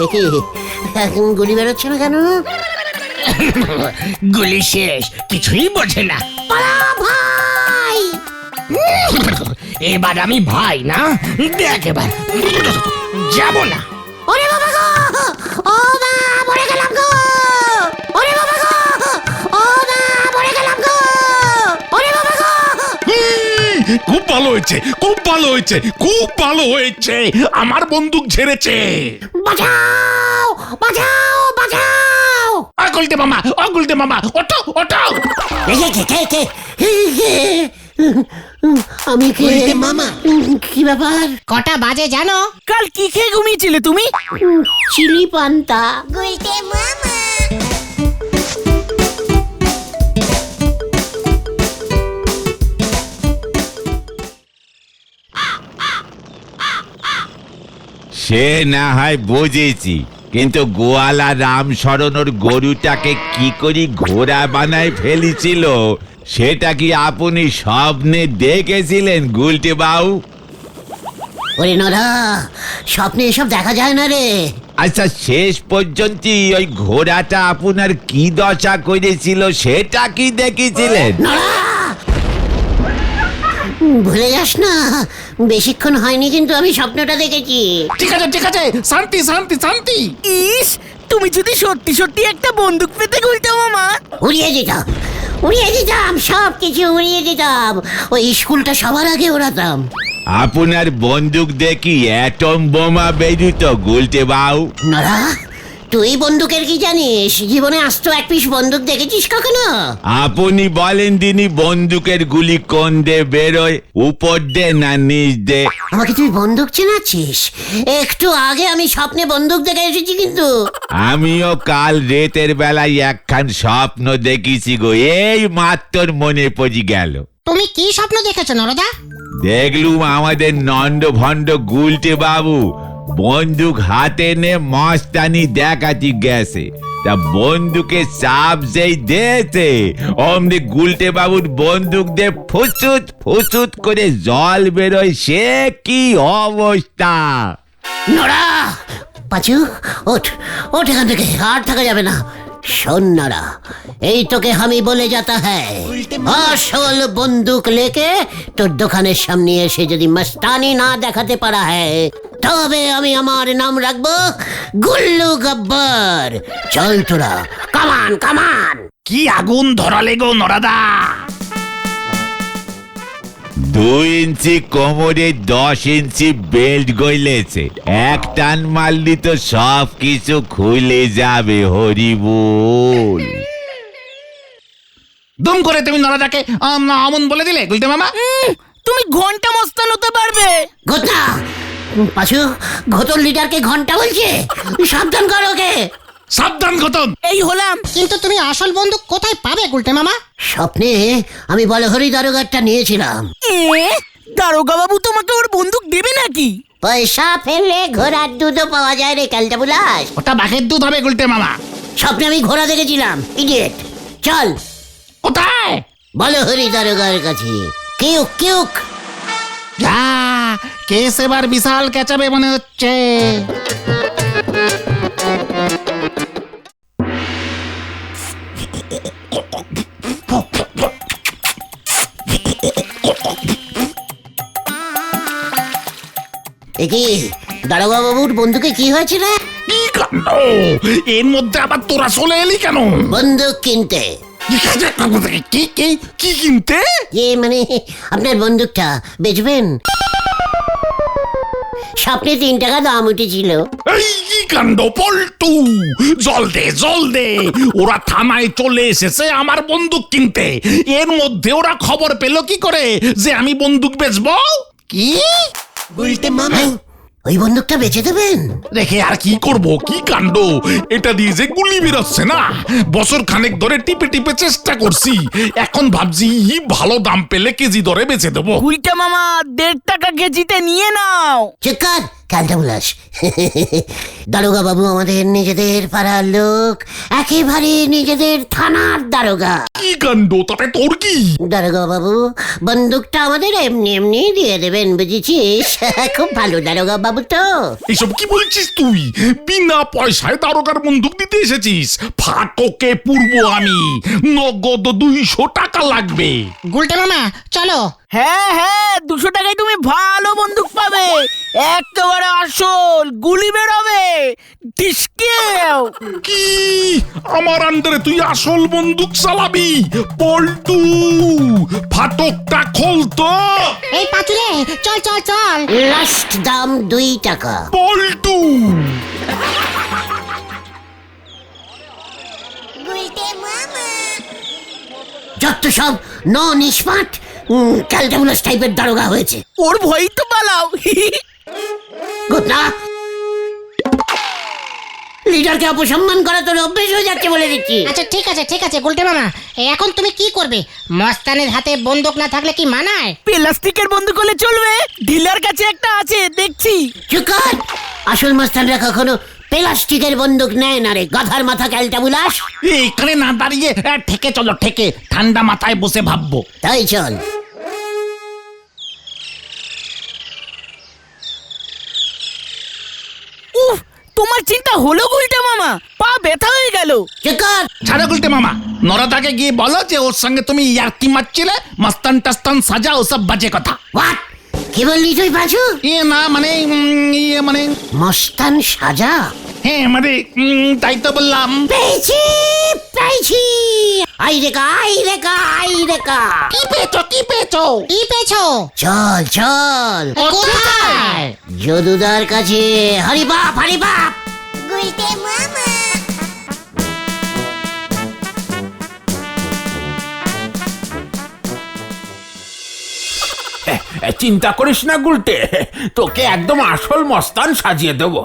Speaker 5: একি এখন গুলি বেরোচ্ছে না কেন?
Speaker 1: গুলি শেষ, কিছুই বোঝে না।
Speaker 5: পালা ভাই!
Speaker 1: এবার আমি ভাই না, দেখ এবার যাব না।
Speaker 5: ওরে বাবা গো! ও মা, মরে গেলাম গো! ওরে বাবা গো! ও মা, মরে গেলাম গো! ওরে বাবা গো!
Speaker 2: খুব ভালো হয়েছে, খুব ভালো হয়েছে, খুব ভালো হয়েছে, আমার বন্দুক ঝেড়েছে।
Speaker 5: বাঁচাও! বাঁচাও! বাঁচাও!
Speaker 2: গুলটে মামা, গুলটে মামা, ওঠো ওঠো।
Speaker 5: কে? আমি কে?
Speaker 1: গুলটে মামা।
Speaker 5: কি ব্যাপার?
Speaker 1: কটা বাজে জানো?
Speaker 4: কাল কি খেয়ে ঘুমিয়েছিলে তুমি?
Speaker 5: চিলি পান্তা।
Speaker 3: গুলটে মামা।
Speaker 6: সে না হয় বুঝেছি, কিন্তু গোয়ালা রামশরণর গরুটাকে কি করে ঘোড়া বানায় ফেলেছিল সেটা কি আপনি স্বপ্নে দেখেছিলেন গুলটে বাবু?
Speaker 5: ওরে নরা, স্বপ্নে এসব দেখা যায় না রে।
Speaker 6: আচ্ছা, শেষ পর্যন্ত ওই ঘোড়াটা আপনার কি দশা করেছিল সেটা কি দেখেছিলেন?
Speaker 5: নরা, ভুলে যাস না, বেশিক্ষণ হয়নি কিন্তু আমি স্বপ্নটা দেখেছি।
Speaker 2: ঠিক আছে, শান্তি শান্তি শান্তি।
Speaker 4: ইস, তুমি যদি সত্যি সত্যি একটা বন্দুক পেতে গুলতে মামা,
Speaker 5: উড়িয়ে দিতাম সব কিছু উড়িয়ে দিতাম। ওই স্কুলটা সবার আগে ওড়াতাম।
Speaker 6: আপনার বন্দুক দেখি অ্যাটম বোমা বেরিত গুলটে বাবু।
Speaker 5: নরা, তুই বন্দুকের কি জানিস? জীবনে আস্ত এক পিস বন্দুক দেখেছিস কখনো?
Speaker 6: আপনি বলেন দিনই বন্দুকের গুলি কোন দে বেরোয়, উপর দে না নিচ দে?
Speaker 5: আমাকে তুই বন্দুক চেনাচ্ছিস? একটু আগে আমি স্বপ্নে বন্দুক দেখে এসেছি কিন্তু।
Speaker 6: আমিও কাল রাতের বেলায় একখান স্বপ্ন দেখেছি গো, এই মাত্র মনে পড়ে গেল।
Speaker 3: তুমি কি স্বপ্ন দেখেছো নরদা?
Speaker 6: দেখলুম আমাদের নন্দ ভণ্ড গুলটে বাবু বন্দুক হাতে নে মস্তানি দেখাতে গেছে। তা বন্দুকে চাপ যেই দিয়েছে অমনি গুলটে বাবুর বন্দুক দিয়ে ফুচুত ফুচুত করে জল বেরোয়, সে কি অবস্থা!
Speaker 5: নরা, পাঁচু, ওঠ ওঠ এখান থেকে, আর থাকা যাবে না। শোন নরা, এই তোকে আমি বলে যাতা হ্যায়, আসল বন্দুক লেকে তোর দোকানের সামনে এসে যদি মস্তানি না দেখাতে পারা হয় তবে আমি আমার নাম রাখবো গুল্লু গব্বর। চল তোরা, কামান কামান।
Speaker 2: কি আগুন ধরালে গো নরাদা!
Speaker 6: 2 ইঞ্চি কোমরে 10 ইঞ্চি বেল্ট গইলেছে, এক টান মারলি তো সব কিছু খুলে যাবে। হরি বল।
Speaker 2: দুম করে তুমি নরাদাকে অমন বলে দিলে গুলটে মামা।
Speaker 4: তুমি ঘন্টা মস্তান হতে পারবে।
Speaker 5: ঘটনা পাশু, ঘটন লিডারকে ঘন্টা বলছে, সাবধান কর ওকে।
Speaker 2: সাবধান ঘটন।
Speaker 4: এই হলাম।
Speaker 3: কিন্তু তুমি আসল বন্দুক কোথায় পাবে গুলটে মামা?
Speaker 5: স্বপ্নে আমি বলহরি দারোগারটা নিয়েছিলাম।
Speaker 4: দারোগা বাবু তোমাকে ওর বন্দুক দেবে নাকি?
Speaker 5: পয়সা ফেললে ঘোড়ার দুধও পাওয়া যায় রে ক্যালটা বুলাস।
Speaker 2: ওটা বাঘের দুধ হবে গুলটে মামা।
Speaker 5: স্বপ্নে আমি ঘোড়া দেখেছিলাম, ইডিয়েট। চল।
Speaker 2: কোথায়?
Speaker 5: বলহরি দারোগার কাছে। কিউক কিউক।
Speaker 2: যা, কেস এবার বিশাল কেচাবে মনে হচ্ছে।
Speaker 5: একি দারোগা বাবুর বন্দুকে কি হয়েছে রে?
Speaker 2: কি কাণ্ড! এর মধ্যে আবার তোরা চলে এলি কেন?
Speaker 5: বন্দুক কিনতে।
Speaker 2: কি কি কি কিনতে?
Speaker 5: মানে আপনার বন্দুকটা বেচবেন? স্বপ্নে 3 টাকা দাম উঠেছিল।
Speaker 2: এই কি কাণ্ড পল্টু! জল দে জল দে! ওরা থানায় চলে এসেছে আমার বন্দুক কিনতে। এর মধ্যে ওরা খবর পেল কি করে যে আমি বন্দুক বেচবো? কি
Speaker 5: বলতে মামা, ওই বন্দুকটা বেচে দেবেন?
Speaker 2: রেখে আর কি করব? কি কাণ্ড! এটা দিয়ে যে গুলি বেরোচ্ছে না, বছর খানেক ধরে টিপে টিপে চেষ্টা করছি। এখন ভাবছি ভালো দাম পেলে কেজি দরে বেচে দেবো।
Speaker 4: গুলটা মামা 1.5 টাকা কেজিতে নিয়ে নাও।
Speaker 5: চিৎকার ক্যালটা বুলাস। দারোগা বাবু আমাদের নিজেদের পাড়ার লোক, একেবারে নিজেদের থানার দারোগা।
Speaker 2: কি কাণ্ড! তাতে তোর কি?
Speaker 5: দারোগা বাবু বন্দুকটা আমাদের এমনি এমনি দিয়ে দেবেন, বুঝেছিস? খুব ভালো দারোগা বাবু তো।
Speaker 2: এসব কি বলছিস তুই? বিনা পয়সায় দারোগার বন্দুক দিতে এসেছিস? ফাটকে পূর্ব আমি, নগদ 200 টাকা লাগবে।
Speaker 3: গুলটে মামা চলো।
Speaker 4: হ্যাঁ 200 টাকায় তুমি ভালো বন্দুক পাবে, একেবারে আসল, গুলি বেরোবে ডিস্কেও।
Speaker 2: কি আমার আন্ডারে তুই আসল বন্দুক চালাবি? পল্টু, ফাটকটা খোল তো।
Speaker 3: এই পাচুরে, চল চল চল।
Speaker 5: লাস্ট দাম 2 টাকা।
Speaker 2: পল্টু,
Speaker 5: যত সব নিষ্পাট ক্যালটা বুলাস টাইপের দারোগা হয়েছে।
Speaker 4: ওর ভয় তো পালাও।
Speaker 5: ঘটনা, লিডারকে অপসম্মান করা তোর অভ্যেস হয়ে যাচ্ছে বলে দিচ্ছি।
Speaker 3: আচ্ছা ঠিক আছে গুলটে মামা, এখন তুমি কি করবে? মস্তানের হাতে বন্দুক না থাকলে কি মানায়?
Speaker 4: প্লাস্টিকের বন্দুক হলে চলবে, ডিলার কাছে একটা আছে দেখছি।
Speaker 5: চুকার, আসল মাস্টাররা কখনো প্লাস্টিকের বন্দুক নেয় না রে গাধার মাথা ক্যালটা বুলাস।
Speaker 2: এখানে না দাঁড়িয়ে ঠেকে চলো ঠেকে, ঠান্ডা মাথায় বসে ভাববো।
Speaker 5: তাই চল।
Speaker 4: উফ, তোমার চিন্তা হলো গুলটে মামা? পা ব্যথা হয়ে গেল।
Speaker 5: চিকার
Speaker 2: ছাড়ো গুলটে মামা, নরাদাকে গিয়ে বলো যে ওর সঙ্গে তুমি ইয়ার্কি মারছিলে, মাস্তান টাস্তান সাজা, ওসব বাজে কথা।
Speaker 5: হোয়াট? কি বললি তুই পাঁচু?
Speaker 2: না মানে মানে
Speaker 5: মস্তান সাজা?
Speaker 2: হ্যাঁ মানে তাই তো বললাম।
Speaker 5: পেয়েছি পেয়েছি, আই রেখা আই রেখা আই রেখা।
Speaker 2: কি পেয়েছো কি পেয়েছো?
Speaker 3: কি পেছো?
Speaker 5: চল চল।
Speaker 3: কোথায়?
Speaker 5: যদুদার কাছে। হরি বাপ হরি বাপ।
Speaker 3: গুলটে মামা।
Speaker 10: চিন্তা করিস না গুলটে, তোকে একদম আসল মস্তান সাজিয়ে দেবো।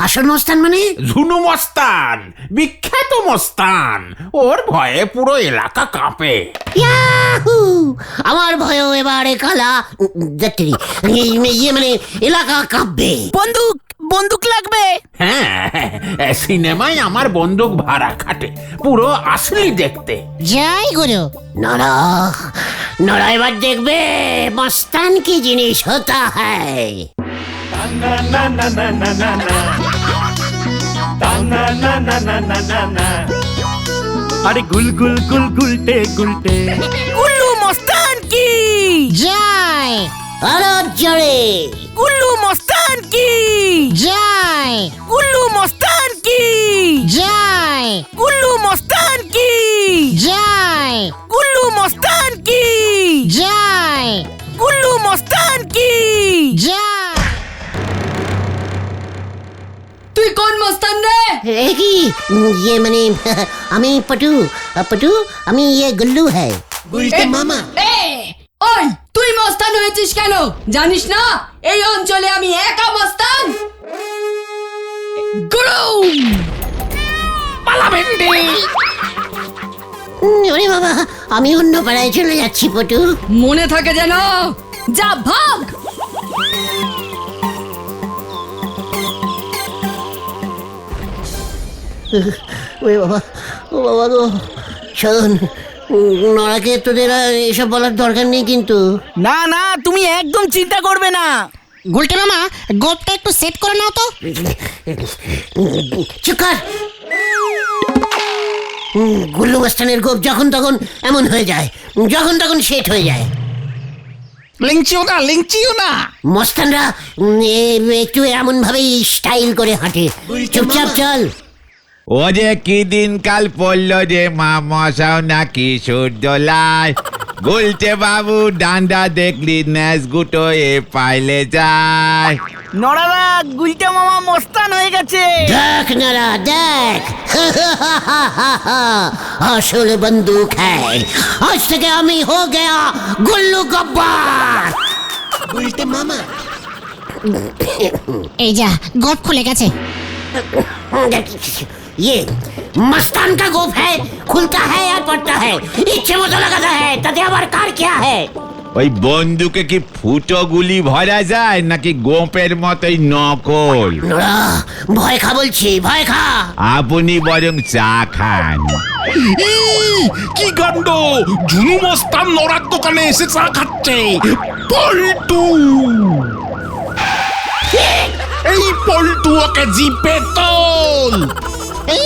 Speaker 5: আসল মস্তান মানে?
Speaker 10: ঝুনু মস্তান, বিখ্যাত মস্তান। ওর ভয়ে পুরো এলাকা কাঁপে।
Speaker 5: ইয়াহু! আমার ভয়ও এবারে কালা যাত্রী, ইয়ে মানে এলাকা কাঁপবে।
Speaker 4: বন্দুক বন্দুক লাগবে।
Speaker 10: হ্যাঁ, সিনেমায় আমার বন্দুক ভাড়া খাটে, পুরো আসলি দেখতে।
Speaker 3: জয় গুরু।
Speaker 5: নড়া নড়া এবার দেখবে মস্তান কি জিনিস হতা হ্যায়।
Speaker 1: আরে গুল গুল গুল গুলটে গুলটে।
Speaker 4: গুল্লু মস্তান কি
Speaker 3: জয়।
Speaker 5: আরো জোরে।
Speaker 4: গুল্লু মস্তান কি
Speaker 3: জয়।
Speaker 4: গুল্লু মস্তান কি
Speaker 3: জয়।
Speaker 4: গুল্লু মস্তান কি
Speaker 3: জয়।
Speaker 4: গুল্লু মস্তান কি
Speaker 3: জয়।
Speaker 4: গুল্লু মস্তান কি
Speaker 3: জয়।
Speaker 8: তুই কোন মস্তান রে?
Speaker 5: এ কি? ইয়ে মানে আমি পটু পটু, আমি ইয়ে গুল্লু হ্যায়।
Speaker 8: গুলটে মামা। ওই তুই মস্তান হয়েছিস কেন? জানিস না এই অঞ্চলে আমি একা মস্তান? গুরু
Speaker 2: পালাবেন রে।
Speaker 5: ওরে বাবা, আমি অন্য পাড়ায় চলে যাচ্ছি পটু।
Speaker 8: মনে থাকে যেন। যা ভাগ।
Speaker 5: ওরে বাবা, ও বাবা গো, শোন, নড়াকে তোদের আর এসব বলার দরকার নেই কিন্তু।
Speaker 4: না না, তুমি একদম চিন্তা করবে না।
Speaker 3: গুলটে মামা, গোপটা একটু সেট করে নাও তো।
Speaker 5: চুকার। গুল্লু মস্তানের গোপ যখন তখন এমন হয়ে যায়, যখন তখন সেট হয়ে যায়।
Speaker 2: লিংচিও না লিংচিও না।
Speaker 5: মস্তানরা একটু এমন ভাবেই স্টাইল করে হাঁটে। চুপচাপ চল।
Speaker 6: ও যে কি দিনকাল পড়লো যে মা মশাও নাকি সূর্যলায়। গুলটে বাবু ডান্ডা দেখলি ন্যাস গুটো এ পাইলে যায়।
Speaker 4: নড়াদা, গুলটে মামা মস্তান হয়ে গেছে।
Speaker 5: দেখ নারা দেখ, আসল বন্দুক হ্যায়। আজ থেকে আমি হো গয়া গুল্লু গব্বার।
Speaker 3: গুলটে মামা। এই যা, গোপ খুলে গেছে।
Speaker 5: ये मस्तान का गोफ है, खुलता है या पड़ता है, इच्छे मतो लगाता है, তাতে আবার কার क्या है?
Speaker 6: ওই বন্দুকে কি ফুটো গুলি ভরা যায় নাকি গোপের মতোই নকল?
Speaker 5: নোরা, ভয় খা বলছি, ভয় খা।
Speaker 6: আপনি বরং চা খান।
Speaker 2: কি কাণ্ড! ঝুনু মস্তান নরার দোকানে এসে চা খাচ্ছে। পল্টু, এই পল্টু ওকে জিপে তোল। এই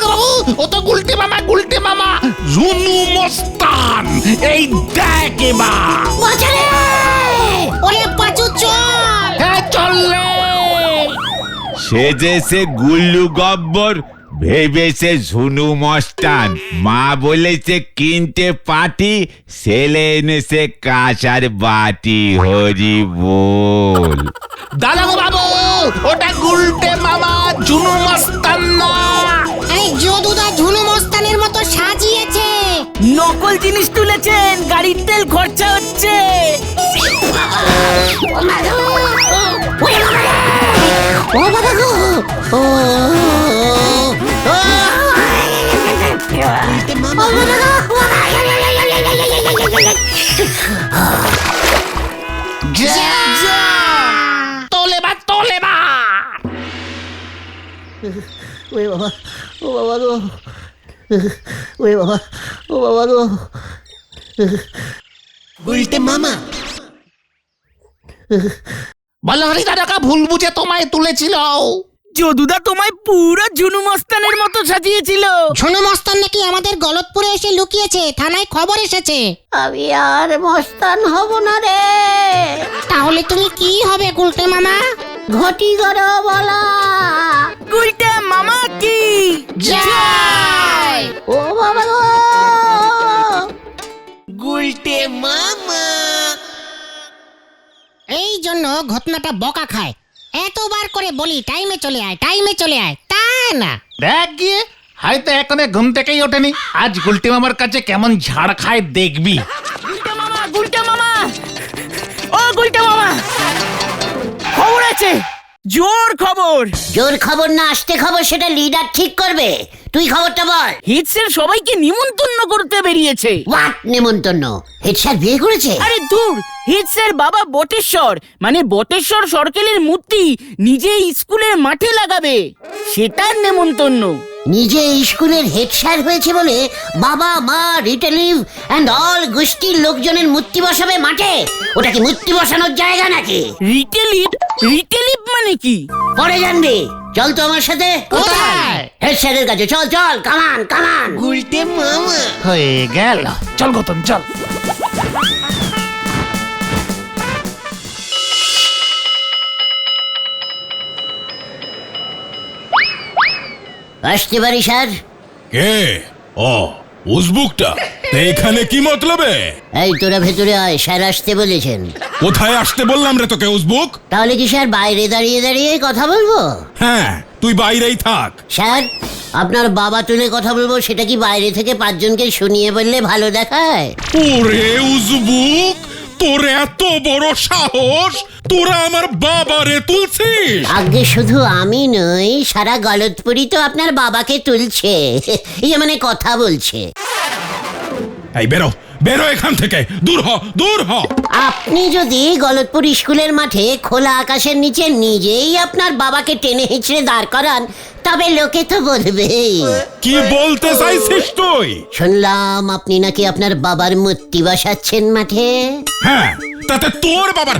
Speaker 2: বাবু, ও তো গুলটে মামা, গুলটে মামা, ঝুনু মস্তান। এই দেখ এবার।
Speaker 5: বাঁচারে!
Speaker 3: ওরে পাঁচু, চল।
Speaker 2: হ্যাঁ চললে।
Speaker 6: সেজেছে গুল্লু গব্বর, ভেবেছে ঝুনু মস্তান। মা বলেছে কিনতে পাটি, ছেলে এনেছে কাঁচার বাটি। হরি বল।
Speaker 2: দাদা বাবু, ওটা গুলটে মামা, ঝুনু মস্তান না।
Speaker 3: আরে যদুদা ঝুনু মস্তানের মতো সাজিয়েছে।
Speaker 4: নকল জিনিস তুলেছেন, গাড়ির তেল খরচা হচ্ছে।
Speaker 5: ও বাবা গো, ও
Speaker 2: তোলে বা তোলে বা।
Speaker 5: ওরে বাবা, ও বাবা গো, ওরে বাবা, ও বাবা গো।
Speaker 2: বলহরি দারোগা ভুল বুঝে তোমায় তুলেছিল।
Speaker 4: যদুদা তোমায় পুরো ঝুনু মস্তানের মতো সাজিয়েছিল।
Speaker 3: ঝুনু মস্তান নাকি আমাদের গলতপুরে এসে লুকিয়েছে, থানায় খবর এসেছে।
Speaker 5: আমি আর মস্তান হব না রে।
Speaker 3: তাহলে তুমি কি হবে গুলটে মামা?
Speaker 5: ঘটি গড় বলা।
Speaker 4: গুলটে মামা কি
Speaker 3: জয়!
Speaker 5: ও বাবা গো।
Speaker 3: এই জন্য ঘটনাটা বকা খায়। এতবার করে বলি টাইমে চলে আয়, টাইমে চলে আয়, তা না।
Speaker 2: দেখ গিয়ে, হয়তো এখনো ঘুম থেকেই ওঠেনি। আজ গুলটি মামার কাছে কেমন ঝাড় খায় দেখবি।
Speaker 4: গুলটে মামা, গুলটে মামা, ও গুলটে মামা, খবর আছে, জোর খবর।
Speaker 5: জোর খবর না আসতে খবর সেটা লিডার ঠিক করবে। তুই খবরটা বল।
Speaker 4: হিটসের সবাইকে নিমন্ত্রণ করতে বেরিয়েছে।
Speaker 5: হোয়াট নিমন্ত্রণ? হেড স্যার বিয়ে করেছে?
Speaker 4: আরে দূর, হিটসের বাবা বটেশ্বর মানে বটেশ্বর সরকেলের মূর্তি নিজে স্কুলের মাঠে লাগাবে, সেটার নেমন্তন্ন।
Speaker 5: নিজে স্কুলের হেড স্যার হয়েছে বলে বাবা মা রিটেলিভ এন্ড অল গোষ্ঠীর লোকজনের মূর্তি বসাবে মাঠে? ওটা কি মূর্তি বসানোর জায়গা নাকি?
Speaker 4: রিটেলিভ, রিটেলিভ মানে কি?
Speaker 5: পরে জানবি। চল তো আমার সাথে।
Speaker 2: কোথায়?
Speaker 5: হেড স্যারের কাছে চল চল, কামান কামান।
Speaker 2: হয়ে গেল, চল গতন চল।
Speaker 5: আসতে পারি স্যার?
Speaker 7: কে? ও উজবুকটা তা এখানে কি মতলবে?
Speaker 5: এই তোরা ভেতরে আয়, স্যার আসতে বলেছেন।
Speaker 7: কোথায় আসতে বললাম রে তোকে উজবুক?
Speaker 5: তাহলে কি স্যার বাইরে দাঁড়িয়ে দাঁড়িয়ে কথা বলবো?
Speaker 7: হ্যাঁ, তুই বাইরেই থাক।
Speaker 5: স্যার, আপনার বাবা তুলে কথা বলবো, সেটা কি বাইরে থেকে 5 জনকে শুনিয়ে বললে ভালো দেখায়?
Speaker 7: ওরে উজবুক, তোর এত বড় সাহস, তোরা আমার বাবারে তুলছিস?
Speaker 5: আগে শুধু আমি নই, সারা গলতপুরি তো আপনার বাবাকে তুলছে। ইয়ে মানে কথা বলছে।
Speaker 7: এই বেরো, বেরো এখান থেকে, দূর হ, দূর হ।
Speaker 5: আপনি যদি গলতপুর স্কুলের মাঠে খোলা আকাশের নিচে নিজেই আপনার বাবাকে টেনে হিঁচড়ে দাঁড় করান, তবে লোকে তো বলবেই।
Speaker 7: কি বলতে চাইছিস তুই?
Speaker 5: শুনলাম আপনি নাকি আপনার বাবার মূর্তি বসাচ্ছেন মাঠে।
Speaker 7: হ্যাঁ, তাতে তোর বাবার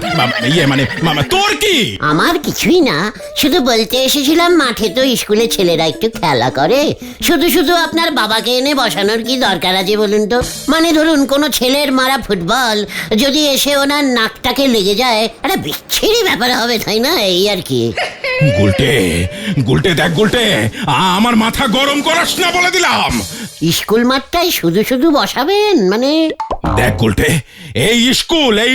Speaker 7: মামা তোর কি?
Speaker 5: আমার কিছুই না, শুধু বলতে এসেছিলাম মাঠে তো স্কুলে ছেলেরা একটু খেলা করে, শুধু শুধু আপনার বাবাকে এনে বসানোর কি দরকার আছে বলুন তো? মানে ধরুন কোনো ছেলের মারা ফুটবল যদি এসে ওনার নাকটাকে লেগে যায়, একটা বিচ্ছিরি ব্যাপার হবে, তাই না? এই আর কি।
Speaker 7: গুলটে, গুলটে দেখ গুলটে, আমার মাথা গরম করাস না বলে দিলাম।
Speaker 5: স্কুল মাঠটাই শুধু শুধু বসাবেন মানে?
Speaker 7: দেখ গুলটে, এই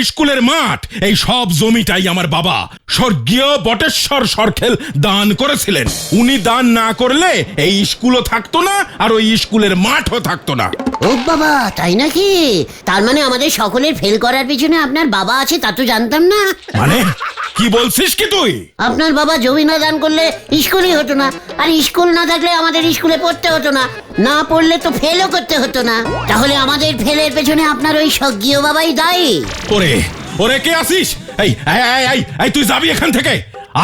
Speaker 7: স্কুলের মাঠ, এই সব জমিটাই আমার বাবা স্বর্গীয় বটেশ্বর সরকেল দান করেছিলেন। উনি দান না করলে এই স্কুলও থাকতো না, আর ওই স্কুলের মাঠও থাকতো না।
Speaker 5: ও বাবা, তাই নাকি? তার মানে আমাদের সকলের ফেল করার পিছনে আপনার বাবা আছে, তা তো জানতাম না।
Speaker 7: মানে কি বলছিস কি তুই?
Speaker 5: আপনার বাবা জমি না দান করলে স্কুলই হতো না, আর স্কুল না থাকলে আমাদের স্কুলে পড়তে হতো না, না পড়লে তো ফেলও করতে হতো না। তাহলে আমাদের ফেলের পেছনে আপনার ওই স্বর্গীয় বাবাই দায়ী।
Speaker 7: ওরে ওরে, কে আসিস? এই এই তুই যাবি এখান থেকে।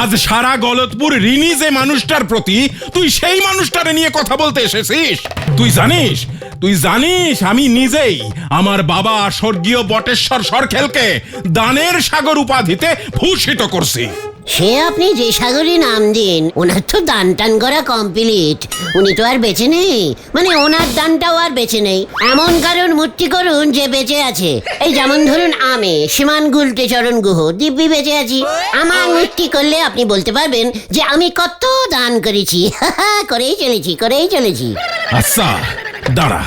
Speaker 7: আজ সারা গলতপুর ঋণী যে মানুষটার প্রতি, তুই সেই মানুষটারে নিয়ে কথা বলতে এসেছিস? তুই জানিস আমি নিজেই আমার বাবা স্বর্গীয় বটেশ্বর সরকেলকে দানের সাগর উপাধিতে ভূষিত করছি।
Speaker 5: সে আপনি যে সাগরী নাম দিন, ওনার তো দান টান করা কমপ্লিট। উনি তো আর বেঁচে নেই, মানে ওনার দানটাও আর বেঁচে নেই। এমন কারণ মূর্তি করুন যে বেঁচে আছে। এই যেমন ধরুন আমি শ্রীমান গুলটে চরণ গুহ দিব্যি বেঁচে আছি। আমার মূর্তি করলে আপনি বলতে পারবেন যে আমি কত দান করেছি। করেই চলেছি।
Speaker 7: আচ্ছা দাঁড়া।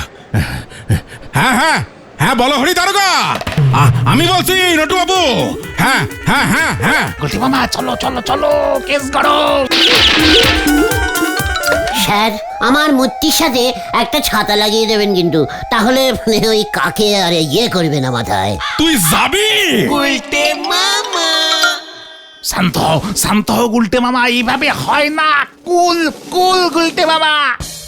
Speaker 7: হ্যাঁ হ্যাঁ হ্যাঁ, বলো হরি দারোগা, আমি বলছি নটু বাবু। হ্যাঁ হ্যাঁ হ্যাঁ হ্যাঁ।
Speaker 2: গুলটি মামা চলো চলো চলো, কেস করো।
Speaker 5: স্যার, আমার মূর্তির সাথে একটা ছাতা লাগিয়ে দেবেন কিন্তু, তাহলে মানে ওই কাকে আর ইয়ে করবে না মাথায়।
Speaker 7: তুই যাবি?
Speaker 2: শান্ত হও গুলটে মামা, এইভাবে হয় না। কুল কুল গুলটে মামা।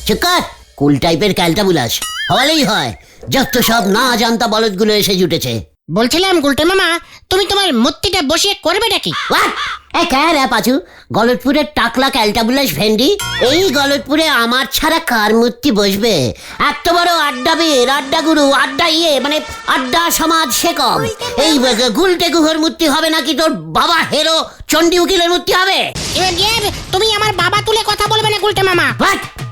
Speaker 5: চুকার, কুল টাইপের ক্যালটাবুলাস হওয়ালেই হয়। যত সব না জানতা বলদগুলো এসে জুটেছে।
Speaker 3: বলছিলাম গুলটে মামা, তুমি তোমার মূর্তিটা বসিয়ে করবে নাকি?
Speaker 5: হোয়াট? রে পাচু, গলতপুরের টাকলা ক্যালটাবুলাস ভেন্ডি, এই গলতপুরে আমার ছাড়া কার মূর্তি বসবে? এত বড় আড্ডাবীর, আড্ডা গুরু, আড্ডা মানে আড্ডা সমাজ শেখক, এই গুলটে গুহর মূর্তি হবে নাকি তোর বাবা হেরো চণ্ডী উকিলের মূর্তি হবে?
Speaker 3: তুমি আমার বাবা তুলে কথা বলবে না গুলটে মামা।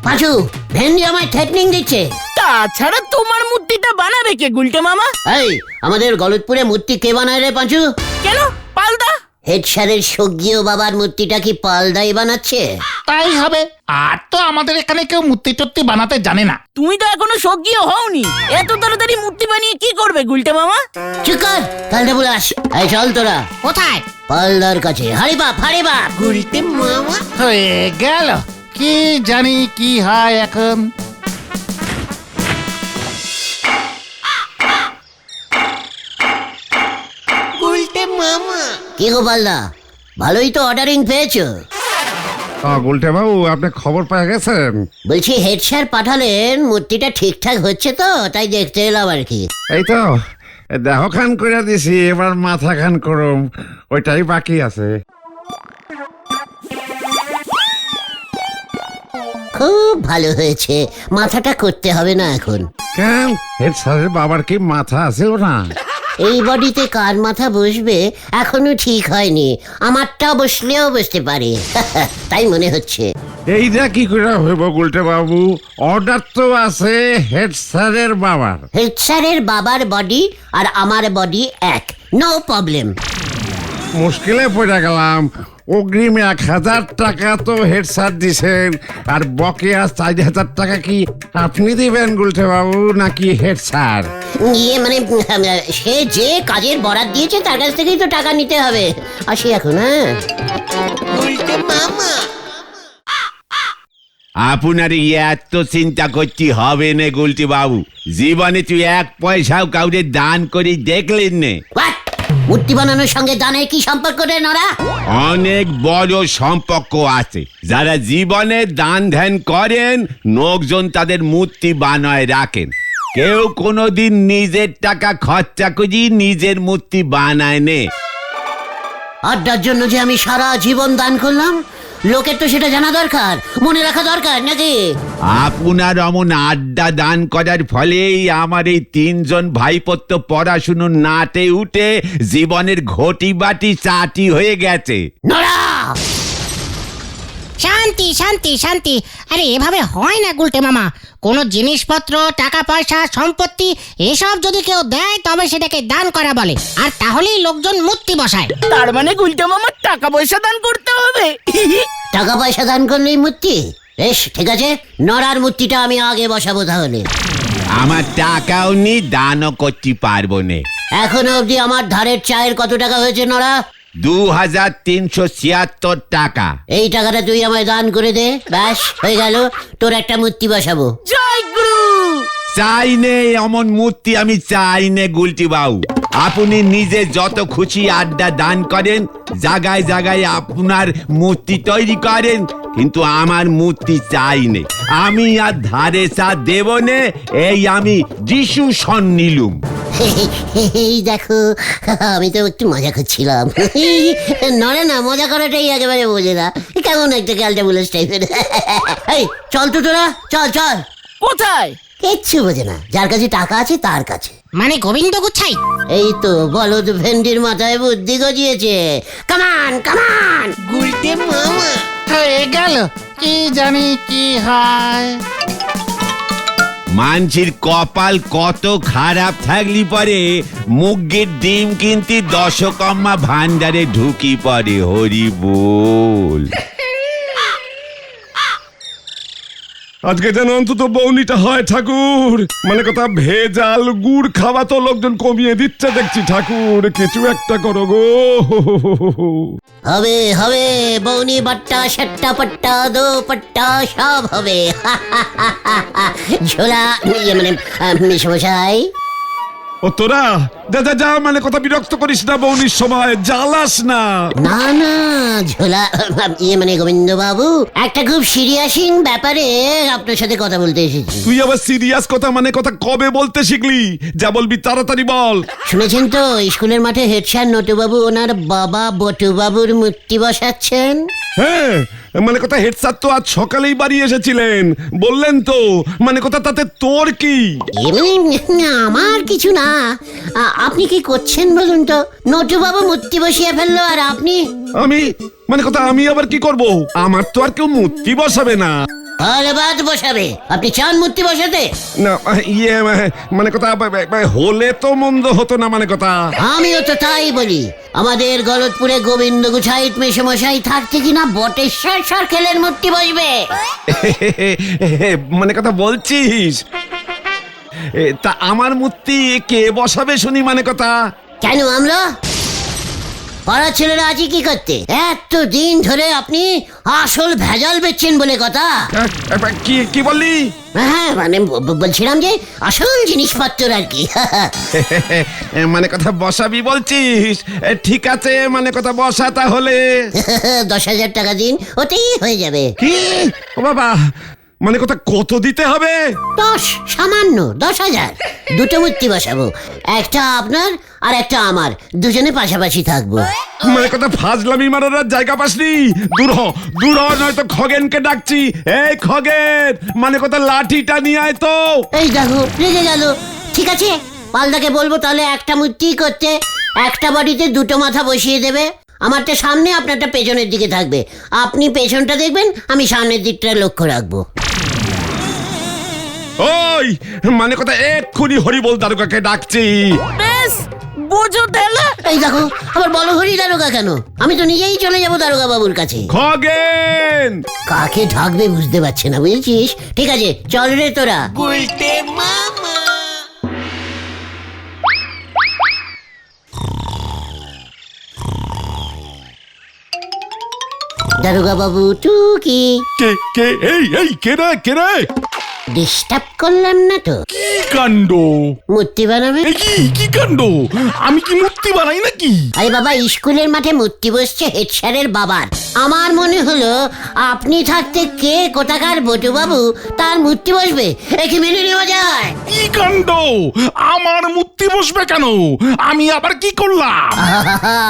Speaker 5: পাচু, ভেন্ডি আমায় থ্রেটনিং দিচ্ছে।
Speaker 4: তাছাড়া তোমার মূর্তিটা বানাবে কে গুলটে মামা?
Speaker 5: এই আমাদের গলতপুরে মূর্তি কে বানায় রে পাঁচু?
Speaker 4: কেন, পালদা?
Speaker 5: হেড স্যারের স্বর্গীয় বাবার মূর্তিটা কি পালদাই বানাচ্ছে?
Speaker 2: তাই হবে। আর তো আমাদের এখানে কেউ মূর্তি টুর্তি বানাতে জানে না।
Speaker 4: তুমি তো এখনো স্বর্গীয় হওনি, এত তাড়াতাড়ি মূর্তি বানিয়ে কি করবে গুলটে মামা?
Speaker 5: চুপ কর, কালটা বুলাস। এই চল তোরা।
Speaker 3: কোথায়?
Speaker 5: পালদার কাছে। হারি বাপ, হারি বাপ। গুলটে মামা
Speaker 2: হয়ে গেল, কি জানি কি হয় এখন।
Speaker 5: কি গো পালদা, ভালোই তো অর্ডারিং পেয়েছো।
Speaker 9: গুলটে বাবু, আপনি খবর পেয়ে গেছেন?
Speaker 5: বলছি হেড স্যার পাঠালেন, মূর্তিটা ঠিকঠাক হচ্ছে তো, তাই দেখতে এলাম আর কি।
Speaker 9: এই তো দেহ খান করে দিছি, এবার মাথা খান করুম, ওইটাই বাকি আছে।
Speaker 5: খুব ভালো হয়েছে, মাথাটা করতে হবে না এখন।
Speaker 9: কেন, হেড স্যারের বাবার কি মাথা আছে না?
Speaker 5: এই বডিতে কার মাথা বসবে এখনো ঠিক হয়নি, আমারটা বসলেও বসতে পারে তাই মনে হচ্ছে।
Speaker 9: এইটা কি করে হইব গুলটে বাবু? অর্ডার তো আছে হেড স্যারের বাবার।
Speaker 5: হেড স্যারের বাবার বডি আর আমার বডি এক, নো প্রবলেম।
Speaker 9: মুশকিলে পড়ে গেলাম। অগ্রিম 1000 টাকা তো হেড স্যার দিছেন, আর বকেয়া 4000 টাকা কি আপনি দিবেন গুলটে বাবু নাকি হেড স্যার?
Speaker 5: মানে সে যে কাজের বরাত দিয়েছে তার কাছ থেকেই তো টাকা নিতে হবে। আসি এখন। হ্যাঁ,
Speaker 6: আপনার এত চিন্তা করতে হবে না গুলটি বাবু, জীবনে তুই 1 পয়সাও কাউরে দান করে দেখলেন নে।
Speaker 5: মূর্তি বানানোর সঙ্গে দানের কি সম্পর্ক রে নরা?
Speaker 6: অনেক বড় সম্পর্ক আছে। যারা জীবনে দান ধ্যান করেন, লোকজন তাদের মূর্তি বানায় রাখেন। কেউ কোনোদিন নিজের টাকা খরচা করে নিজের মূর্তি বানায় নে।
Speaker 5: আড্ডার জন্য যে আমি সারা জীবন দান করলাম, লোকের তো সেটা জানা দরকার, মনে রাখা দরকার নাকি?
Speaker 6: আপনার অমন আড্ডা দান করার ফলেই আমার এই 3 জন ভাইপত্য পড়াশুনো নাটে উঠে জীবনের ঘটি বাটি চাটি হয়ে গেছে।
Speaker 5: নরা,
Speaker 3: শান্তি শান্তি শান্তি। আরে এভাবে হয় না গুলটে মামা। কোনো জিনিসপত্র, টাকা পয়সা, সম্পত্তি এসব যদি কেউ দেয় তবে সেটাকে দান করা বলে, আর তাহলেই লোকজন মূর্তি বসায়।
Speaker 4: তার মানে গুলটে মামা টাকা পয়সা দান করতে হবে?
Speaker 5: টাকা পয়সা দান করলেই মূর্তি? বেশ, ঠিক আছে, নরার মূর্তিটা আমি আগে বসাবো তাহলে।
Speaker 6: আমার টাকাও নি, দানও করতে পারবো না।
Speaker 5: এখনো অবধি আমার ধারের চায়ের কত টাকা হয়েছে নরা?
Speaker 6: 2376 টাকা।
Speaker 5: এই টাকাটা তুই আমায় দান করে দে, ব্যাস হয়ে গেল, তোর একটা মূর্তি বসাবো।
Speaker 4: জয় গুরু।
Speaker 6: চাই নে অমন মূর্তি, আমি চাই নে গুলটি বাবু। আপনি নিজে যত খুশি আড্ডা দান করেন, জায়গায় জায়গায় আপনার মূর্তি তৈরি করেন, কিন্তু আমার মূর্তি চাই নে। আমি আর ধারে চা দেব নে, এই আমি ডিসিশন নিলুম।
Speaker 5: এই দেখো, আমি তো একটু মজা করছিলাম। নরে না, মজা করাটাই একেবারে বোঝে না, কেমন একটা ক্যালটা বুলেস টাইপের। এই চল তো তোরা, চল চল।
Speaker 4: কোথায়?
Speaker 5: কিচ্ছু বোঝে না, যার কাছে টাকা আছে তার কাছে।
Speaker 3: মানে গোবিন্দ গুচ্ছাই?
Speaker 5: এই তো বলদ ভেন্ডির মাথায় বুদ্ধি গজিয়েছে। কামান কামান।
Speaker 3: গুলটে মামা
Speaker 2: হয়ে গেল, কি জানি কি হয়।
Speaker 6: মানছির কপাল কত খারাপ থাকলি পরে মুগের ডিম কিনতে দশকম্মা ভান্ডারে ঢুকি পড়ে। হরি বল।
Speaker 9: আজকে যেন অন্তত বৌনিটা হয় ঠাকুর, মানে কথা ভেজাল গুড় খাওয়া তো লোকজন কমিয়ে দিচ্ছে দেখছি ঠাকুর, কিছু একটা করো গো।
Speaker 5: হবে হবে, বৌনি বাট্টা সেট্টা পাট্টা দো পাট্টা সব হবে। ঝোলা মানে মেশমশাই,
Speaker 9: ও তোরা যা যা যা, মানে কথা বিরক্ত করিস না বৌনির সময়, জ্বালাস না।
Speaker 5: না না ঝোলা, মানে গোবিন্দ বাবু, একটা খুব সিরিয়াসিং ব্যাপারে আপনার সাথে কথা বলতে এসেছি।
Speaker 9: তুই আবার সিরিয়াস কথা মানে কথা কবে বলতে শিখলি? যা বলবি তাড়াতাড়ি বল।
Speaker 5: শুনেছেন তো স্কুলের মাঠে হেড স্যার নটুবাবু ওনার বাবা বটুবাবুর মূর্তি বসাচ্ছেন?
Speaker 9: হ্যাঁ, মানে কথা হেড স্যার তো আজ সকালেই বাড়ি এসেছিলেন, বললেন তো। মানে কথা তাতে তোর কি?
Speaker 5: এমনি আমার কিছু না। আপনি কি করছেন বলুন তো? নটুবাবু মূর্তি বসিয়ে ফেললো আর আপনি?
Speaker 9: আমি মানে কথা আমি আবার কি করব? আমার তো আর কেউ মূর্তি বসাবে না।
Speaker 5: ধন্যবাদ বসাবে। আপনি চান মূর্তি বসাতে?
Speaker 9: না ইয়ে মানে কথা হলে তো মন্দ হতো না। মানে কথা
Speaker 5: আমিও তো তাই বলি। আমাদের গলতপুরে গোবিন্দ গুছাইত মেশামশাই থাকতে কিনা বটেশ্বর সরকেলের মূর্তি বসবে।
Speaker 9: মানে কথা বলছিস? তা আমার মূর্তি কে বসাবে শুনি? মানে কথা
Speaker 5: কেন আমরা পাড়ার ছেলেরা আজই কি করতে? এত দিন ধরে আপনি আসল ভেজাল বেচছেন বলে কথা।
Speaker 9: কি কি বললি?
Speaker 5: হ্যাঁ মানে বলছিলাম যে আসল জিনিসপত্র আর কি।
Speaker 9: মানে কথা বসাবি বলছিস? ঠিক আছে, মানে কথা বসা তাহলে।
Speaker 5: 10,000 টাকা দিন, ওতেই হয়ে যাবে।
Speaker 9: কি ও বাবা, মানে কথা কত দিতে হবে?
Speaker 5: 10, সামান্য 10,000। দুটো মূর্তি বসাবো, একটা আপনার আর একটা আমার, দুজনে পাশাপাশি থাকবো।
Speaker 9: মানে কথা ফাজলামি মারার আর জায়গা পাসনি? দূর হ, নয়তো খগেনকে ডাকছি। এই খগেন, মানে কথা লাঠিটা নিয়ে আয় তো।
Speaker 5: এই দেখো রেগে গেল। ঠিক আছে, পালদাকে বলবো তাহলে একটা মূর্তি করতে। একটা বাড়িতে দুটো মাথা বসিয়ে দেবে। আমারটা সামনে, আপনারটা পেছনের দিকে থাকবে। আপনি পেছনটা দেখবেন, আমি সামনের দিকটা লক্ষ্য রাখবো।
Speaker 9: ওই মানে কথা এক্ষুনি হরিবল দারোগাকে ডাকছি।
Speaker 4: বেশ বোঝো তাহলে।
Speaker 5: এই দেখো আবার বলো হরি দারোগা কেন? আমি তো নিজেই চলে যাবো দারোগা বাবুর কাছে।
Speaker 9: খগেন
Speaker 5: কাকে ঢাকবে বুঝতে পারছে না, বুঝছিস? ঠিক আছে চল রে তোরা। দারোগা বাবু টুকি,
Speaker 2: কে কে? এই কে রে?
Speaker 5: ডিস্টার্ব করলাম না তো?
Speaker 2: কি কাণ্ড!
Speaker 5: মূর্তি বানাবে?
Speaker 2: এই কি কাণ্ড! আমি কি মূর্তি বানাই নাকি?
Speaker 5: আরে বাবা, স্কুলের মাঠে মূর্তি বসছে হেড স্যারের বাবার। আমার মনে হলো আপনি থাকতে কে কোথাকার বটুবাবু তার মূর্তি বসবে, একে মেনে নেওয়া যায়?
Speaker 2: কি কাণ্ড! আমার মূর্তি বসবে কেন? আমি আবার কি করলাম?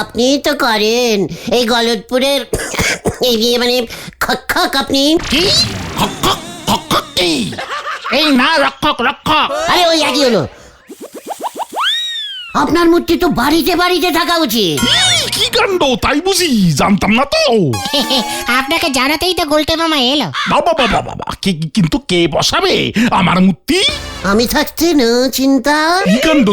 Speaker 5: আপনি তো করেন এই গলতপুরের এই মানে খক আপনি।
Speaker 2: কি হক কি? এই না, রক্ষক।
Speaker 5: আরে ওই একই হলো। আপনার মূর্তি তো বাড়িতে বাড়িতে থাকা উচিত।
Speaker 2: কি কাণ্ড! তাই বুঝি, জানতাম না তো।
Speaker 3: আপনাকে জানাতেই তো গুলটে মামা এলো।
Speaker 2: বাবা কিন্তু কে বসাবে আমার মূর্তি?
Speaker 5: আমি থাকতে না চিন্তা।
Speaker 2: কি কাণ্ড!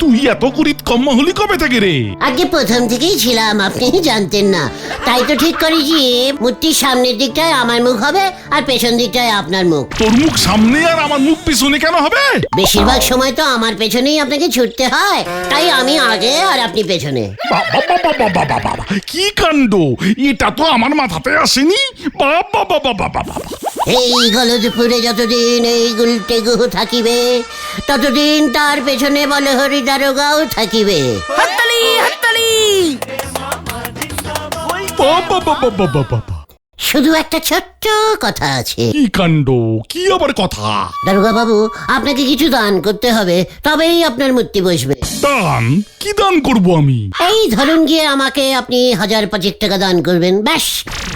Speaker 2: তুই এত কুড়িত কম হলি কবে থেকে রে?
Speaker 5: আগে প্রথম থেকেই ছিলাম, আপনি জানতেন না। তাই তো ঠিক করেছি মূর্তির সামনের দিকটায় আমার মুখ হবে আর পেছন দিকটায় আপনার মুখ।
Speaker 2: তোর মুখ সামনে আর আমার মুখ পিছনে কেন হবে?
Speaker 5: বেশিরভাগ সময় তো আমার পেছনেই আপনাকে ছুটতে হয়, তাই আমি আগে আর আপনি পেছনে।
Speaker 2: বাবা কি কাণ্ড! এটা তো আমার মাথাতে আসেনি। বাবা
Speaker 5: এই গলতপুরে যতদিন এই গুলটে গুহ থাকিবে, ততদিন তার পেছনে বলে হরি দারোগাও থাকিবে।
Speaker 4: হাততালি হাততালি।
Speaker 2: বাবা
Speaker 5: শুধু একটা ছোট্ট কথা আছে।
Speaker 2: কি কাণ্ড! কি আবার কথা?
Speaker 5: দারোগা বাবু, আপনাকে কিছু দান করতে হবে, তবেই আপনার মূর্তি বসবে।
Speaker 2: দান? কি দান করব আমি?
Speaker 5: এই ধরুন গিয়ে আমাকে আপনি 1,005 টাকা দান করবেন, ব্যাস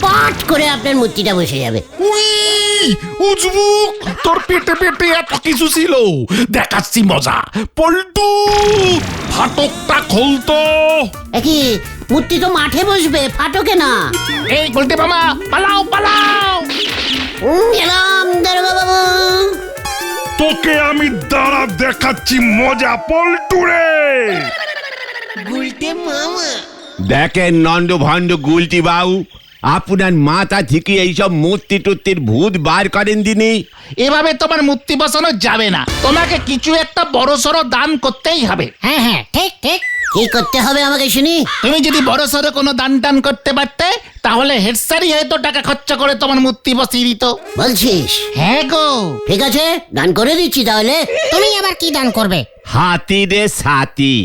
Speaker 5: পাট করে আপনার মূর্তিটা বসে যাবে।
Speaker 2: উজবুক, তোর পেটে এত কিছু ছিল, দেখাচ্ছি মজা। পল্টু, ফাটকটা খুলতো।
Speaker 5: একই মূর্তি তো মাঠে বসবে, ফাটকে না।
Speaker 1: এই গুলটে মামা, পালাও!
Speaker 5: গেলাম দারোগা বাবু।
Speaker 2: তোকে আমি দাঁড়া দেখাচ্ছি মজা, পল্টু রে।
Speaker 6: দেখেন নন্দ ভণ্ড গুলটি বাবু, আপনার মাথা থেকে এইসব মূর্তি টুর্তির ভূত বার করেন দিনি।
Speaker 1: এভাবে তোমার মূর্তি বসানো যাবে না। তোমাকে কিছু একটা বড় সড়ো দান করতেই হবে।
Speaker 3: হ্যাঁ ঠিক।
Speaker 5: কি করতে হবে আমাকে শুনি?
Speaker 2: তুমি যদি বড় সড়ো কোনো দান টান করতে পারতে তাহলে হেড স্যারই হয়তো টাকা খরচ করে তোমার মূর্তি বসিয়ে দিত।
Speaker 5: বলছিস?
Speaker 2: হ্যাঁ গো।
Speaker 5: ঠিক আছে, দান করে দিচ্ছি তাহলে।
Speaker 3: তুমি আবার কি দান করবে?
Speaker 6: হাতি রে সাথী।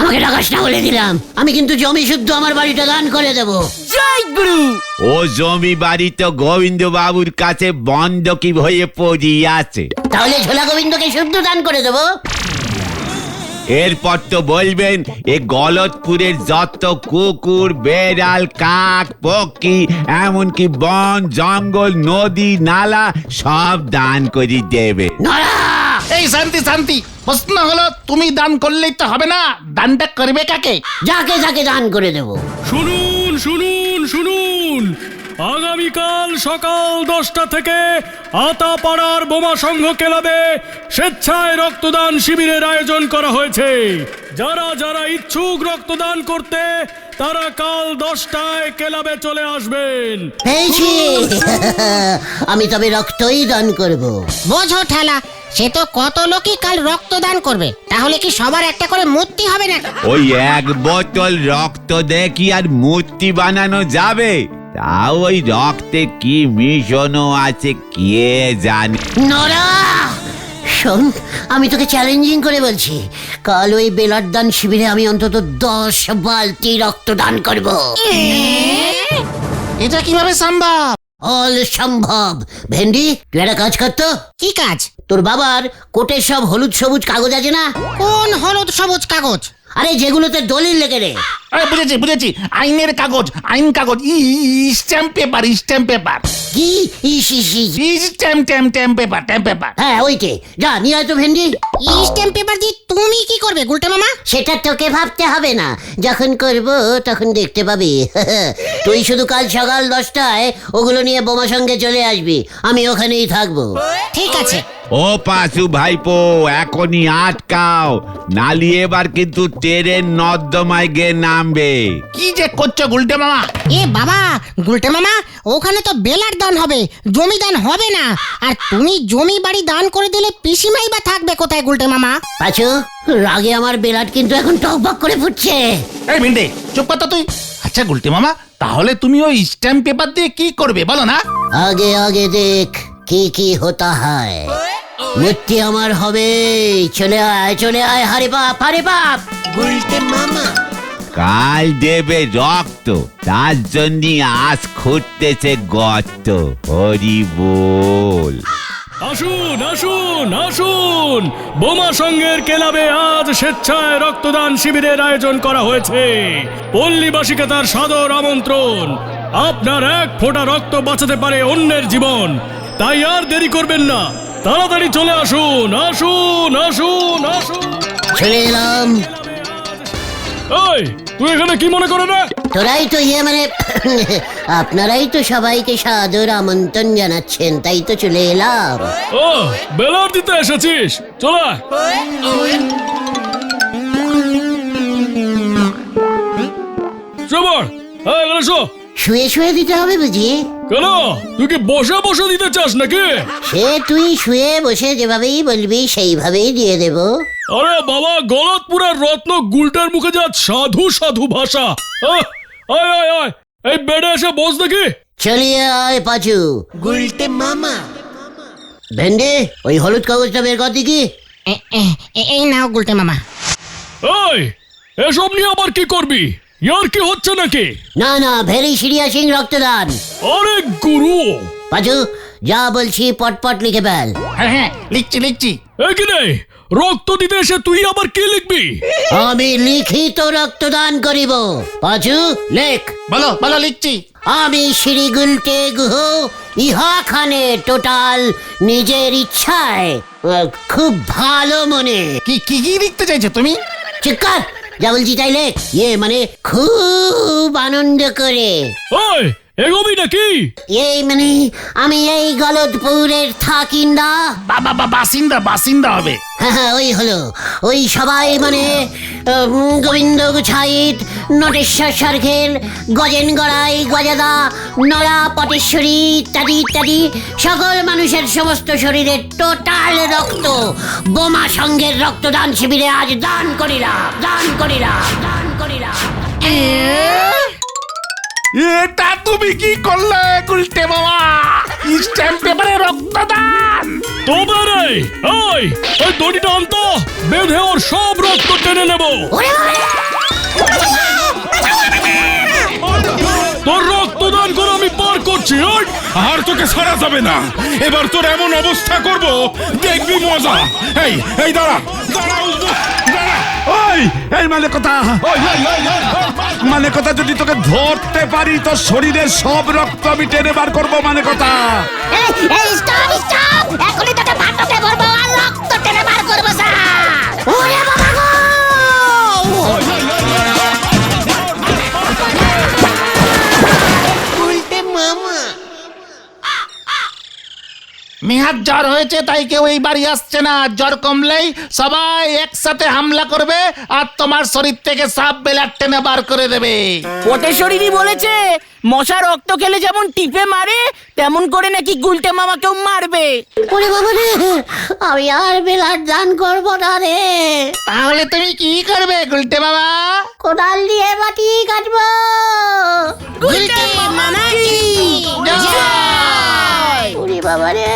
Speaker 5: আমাকে ডাকাস না বলে দিলাম। আমি কিন্তু জমি শুদ্ধ আমার বাড়িটা দান করে দেব।
Speaker 4: জয় গুরু।
Speaker 6: ও জমি বাড়ি তো গোবিন্দ বাবুর কাছে বন্ধকি হয়ে পড়িয়ে আছে।
Speaker 5: তাহলে ঝোলা গোবিন্দকে শুদ্ধ দান করে দেব।
Speaker 6: এরপর তো বলবেন এ গলতপুরের যত কুকুর, বেড়াল, কাক, পক্ষী, এমনকি বন, জঙ্গল, নদী, নালা সব দান করে দেবে।
Speaker 2: এই শান্তি শান্তি, প্রশ্ন হলো তুমি দান করলেই তো হবে না, দানটা করবে কাকে?
Speaker 5: যাকে যাকে দান করে দেব।
Speaker 11: শুনুন শুনুন শুনুন, আগামীকাল সকাল 10টা থেকে আতাপাড়ার বোমা সংঘ ক্লাবে স্বেচ্ছায় রক্তদান শিবিরের আয়োজন করা হয়েছে। যারা যারা ইচ্ছুক রক্তদান করতে তারা কাল 10টায় ক্লাবে চলে আসবেন।
Speaker 5: পেয়েছি। আমি তবে রক্তই দান করব।
Speaker 3: বোঝো ঠেলা, সে তো কত লোকই কাল রক্তদান করবে, তাহলে কি সবার একটা করে মূর্তি হবে না?
Speaker 6: ওই এক বোতল রক্ত দেখি আর মূর্তি বানানো যাবে? তা ওই রক্তে কি মিশনো আছে কে জানে।
Speaker 5: নরা, শোন, আমি তোকে চ্যালেঞ্জিং করে বলছি, কাল ওই বেলার দান শিবিরে আমি অন্তত 10 বালতি রক্ত দান করব।
Speaker 3: এটা কিভাবে সম্ভব?
Speaker 5: অল সম্ভব। ভেন্ডি, তুই একটা কাজ করতো।
Speaker 3: কি কাজ?
Speaker 5: তোর বাবার কোটের সব হলুদ সবুজ কাগজ আছে না?
Speaker 3: কোন হলুদ সবুজ কাগজ?
Speaker 5: আরে যেগুলোতে দলিল লেগে রে।
Speaker 2: আরে বুঝেছি বুঝেছি, আইনের কাগজ, আইন কাগজ, স্ট্যাম্প পেপার, স্ট্যাম্প পেপার,
Speaker 5: কি ইস ইস ইস।
Speaker 2: Stamp stamp paper, stamp paper.
Speaker 5: হ্যাঁ ওইটে, যা নিয়ে আয় তো ভেন্ডি।
Speaker 3: স্ট্যাম্প পেপার দিয়ে তুমি কি করবে গুলটে মামা?
Speaker 5: সেটা তোকে ভাবতে হবে না, যখন করব তখন দেখতে পাবি। তুই শুধু কাল সকাল 10টায় ওগুলো নিয়ে বোমা সঙ্গে চলে আসবি, আমি ওখানেই থাকবো।
Speaker 3: ঠিক আছে।
Speaker 6: ও পাশু ভাইপো, এখনই আটকাও, নালি এবার কিন্তু ট্রেন নর্দমায় গিয়ে নামবে।
Speaker 2: কি যে করছো গুলটে মামা?
Speaker 3: এ বাবা, গুলটে মামা, ওখানে তো বেলার দান হবে, জমি দান হবে না। আর তুমি জমি বাড়ি দান করে দিলে পিসিমাই বা থাকবে কোথায় গুলটে মামা?
Speaker 5: পাচু, রাগে আমার বেলাট কিন্তু এখন টকবক করে ফুটছে।
Speaker 2: এই ভিন্ডে, চুপ কর তো তুই। আচ্ছা গুলটে মামা, তাহলে তুমি ওই স্ট্যাম্প পেপার দিয়ে কি করবে বলো না?
Speaker 5: আগে আগে দেখ কি কি হতা হয়। মূর্তি আমার হবে। চলে আয় হারে বাপ, হারে বাপ। গুলটে মামা
Speaker 6: কাল দেবে রক্ত, তার জন্য আজ খুঁড়তেছে গর্ত। হরি বল।
Speaker 11: আসুন আসুন আসুন, বোমা সংঘের ক্লাবে আজ স্বেচ্ছায় রক্তদান শিবিরের আয়োজন করা হয়েছে। পল্লীবাসীকে তার সাদর আমন্ত্রণ। আপনার এক ফোঁটা রক্ত বাঁচাতে পারে অন্যের জীবন, তাই আর দেরি করবেন না, তাড়াতাড়ি চলে আসুন আসুন আসুন আসুন।
Speaker 5: চলে এলাম।
Speaker 11: এই, তুই এখানে কি মনে করে না?
Speaker 5: তোরাই তো মানে আপনারাই তো সবাইকে সাদর আমন্ত্রণ জানাচ্ছেন, তাই তো চলে এলাম।
Speaker 11: ও, বেলার দিতে এসেছিস? চলে আয়। সবার, এই এখানে এসো।
Speaker 5: শুয়ে শুয়ে দিতে হবে বুঝি?
Speaker 11: কেন, তুই কি বসে বসে দিতে চাস নাকি?
Speaker 5: সে তুই শুয়ে বসে যেভাবেই বলবি সেইভাবেই দিয়ে দেব।
Speaker 11: আরে বাবা, গলতপুরের রত্ন গুলটার মুখে যা সাধু সাধু ভাষা। আয় আয় আয়, এই বেডে এসে বস দেখি।
Speaker 5: চলিয়ে আয় পাচু। গুলটে মামা। ভেন্ডে, ওই হলুদ কাগজটা বের কর দেখি।
Speaker 3: এই নাও গুলটে মামা।
Speaker 11: এই, এসব নিয়ে আবার কি করবি? ইয়ার কি হচ্ছে নাকি?
Speaker 5: না না, ভেরি সিরিয়াসিং রক্তদান।
Speaker 11: আরে গুরু,
Speaker 5: পাচু, যা বলছি পটপট লিখে ফেল।
Speaker 2: হ্যাঁ হ্যাঁ, লিখছি লিখছি।
Speaker 11: কি রে, রক্ত দিতে এসে তুই আবার কি লিখবি?
Speaker 5: আমি লিখিত রক্তদান করিব। পাচু, লেখ।
Speaker 2: বলো বলো, লিখছি।
Speaker 5: আমি শ্রী গুলটে গুহ ইহা খানে টোটাল নিজের ইচ্ছায় খুব ভালো মনে।
Speaker 2: কি কি কি লিখতে চাইছো তুমি?
Speaker 5: চিৎকার, যা বলছি তাই লেখ। মানে খুব আনন্দ করে।
Speaker 11: ওই, এগোবি নাকি?
Speaker 5: মানে আমি এই গলতপুরের থাকিন্দা।
Speaker 2: বাবা বাসিন্দা, বাসিন্দা হবে।
Speaker 5: হ্যাঁ ওই হলো, ওই সবাই মানে গোবিন্দ গুছাইত, নটেশ্বর সরখেল, গজেন গড়াই, গজাদা, নরা, পটেশ্বরী ইত্যাদি ইত্যাদি সকল মানুষের সমস্ত শরীরের টোটাল রক্ত বোমা সংঘের রক্তদান শিবিরে আজ দান করিলাম, দান করিলাম, দান করিলাম।
Speaker 2: এটা তুমি কি করলে গুলটে মামা? স্ট্যাম্প পেপারে রক্তদান!
Speaker 11: তবে রে ওই ওই দড়িটা অন্ত বেঁধে ওর সব রক্ত টেনে নেব। তোর রক্তদান করে আমি পার করছি। ওই
Speaker 7: আর তোকে ছাড়া যাবে না। এবার তোর এমন অবস্থা করব, দেখবি মজা। এই এই দাঁড়া দাঁড়া উজবু, দাঁড়া।
Speaker 9: ওই এই মানে কথা, মানে কথা যদি তোকে ধরতে পারি তো শরীরের সব রক্ত আমি টেনে বার করবো, মানে কথা।
Speaker 5: স্টপ স্টপ, এখনই তোকে ভাটাতে ভরবো আর রক্ত টেনে বার করবো স্যার। ওরে বাবা গো!
Speaker 2: মেহার জ্বর হয়েছে তাই কেউ এই বাড়ি আসছে না। জ্বর কমলেই সবাই একসাথে হামলা করবে আর তোমার শরীর থেকে সব বেলার টেনে বার করে দেবে।
Speaker 4: পটেশ্বরী বলেছে মশা রক্ত খেলে যেমন টিপে মারে তেমন করে নাকি গুলটে মামাকেও মারবে।
Speaker 5: ওরে বাবা রে, আমি আর বেলার দান করবো না রে।
Speaker 1: তাহলে তুমি কি করবে গুলটে বাবা?
Speaker 5: কোদাল দিয়ে মাটি কাটবো।
Speaker 4: গুলটে মামা কি জয়!
Speaker 5: ওরে বাবা রে।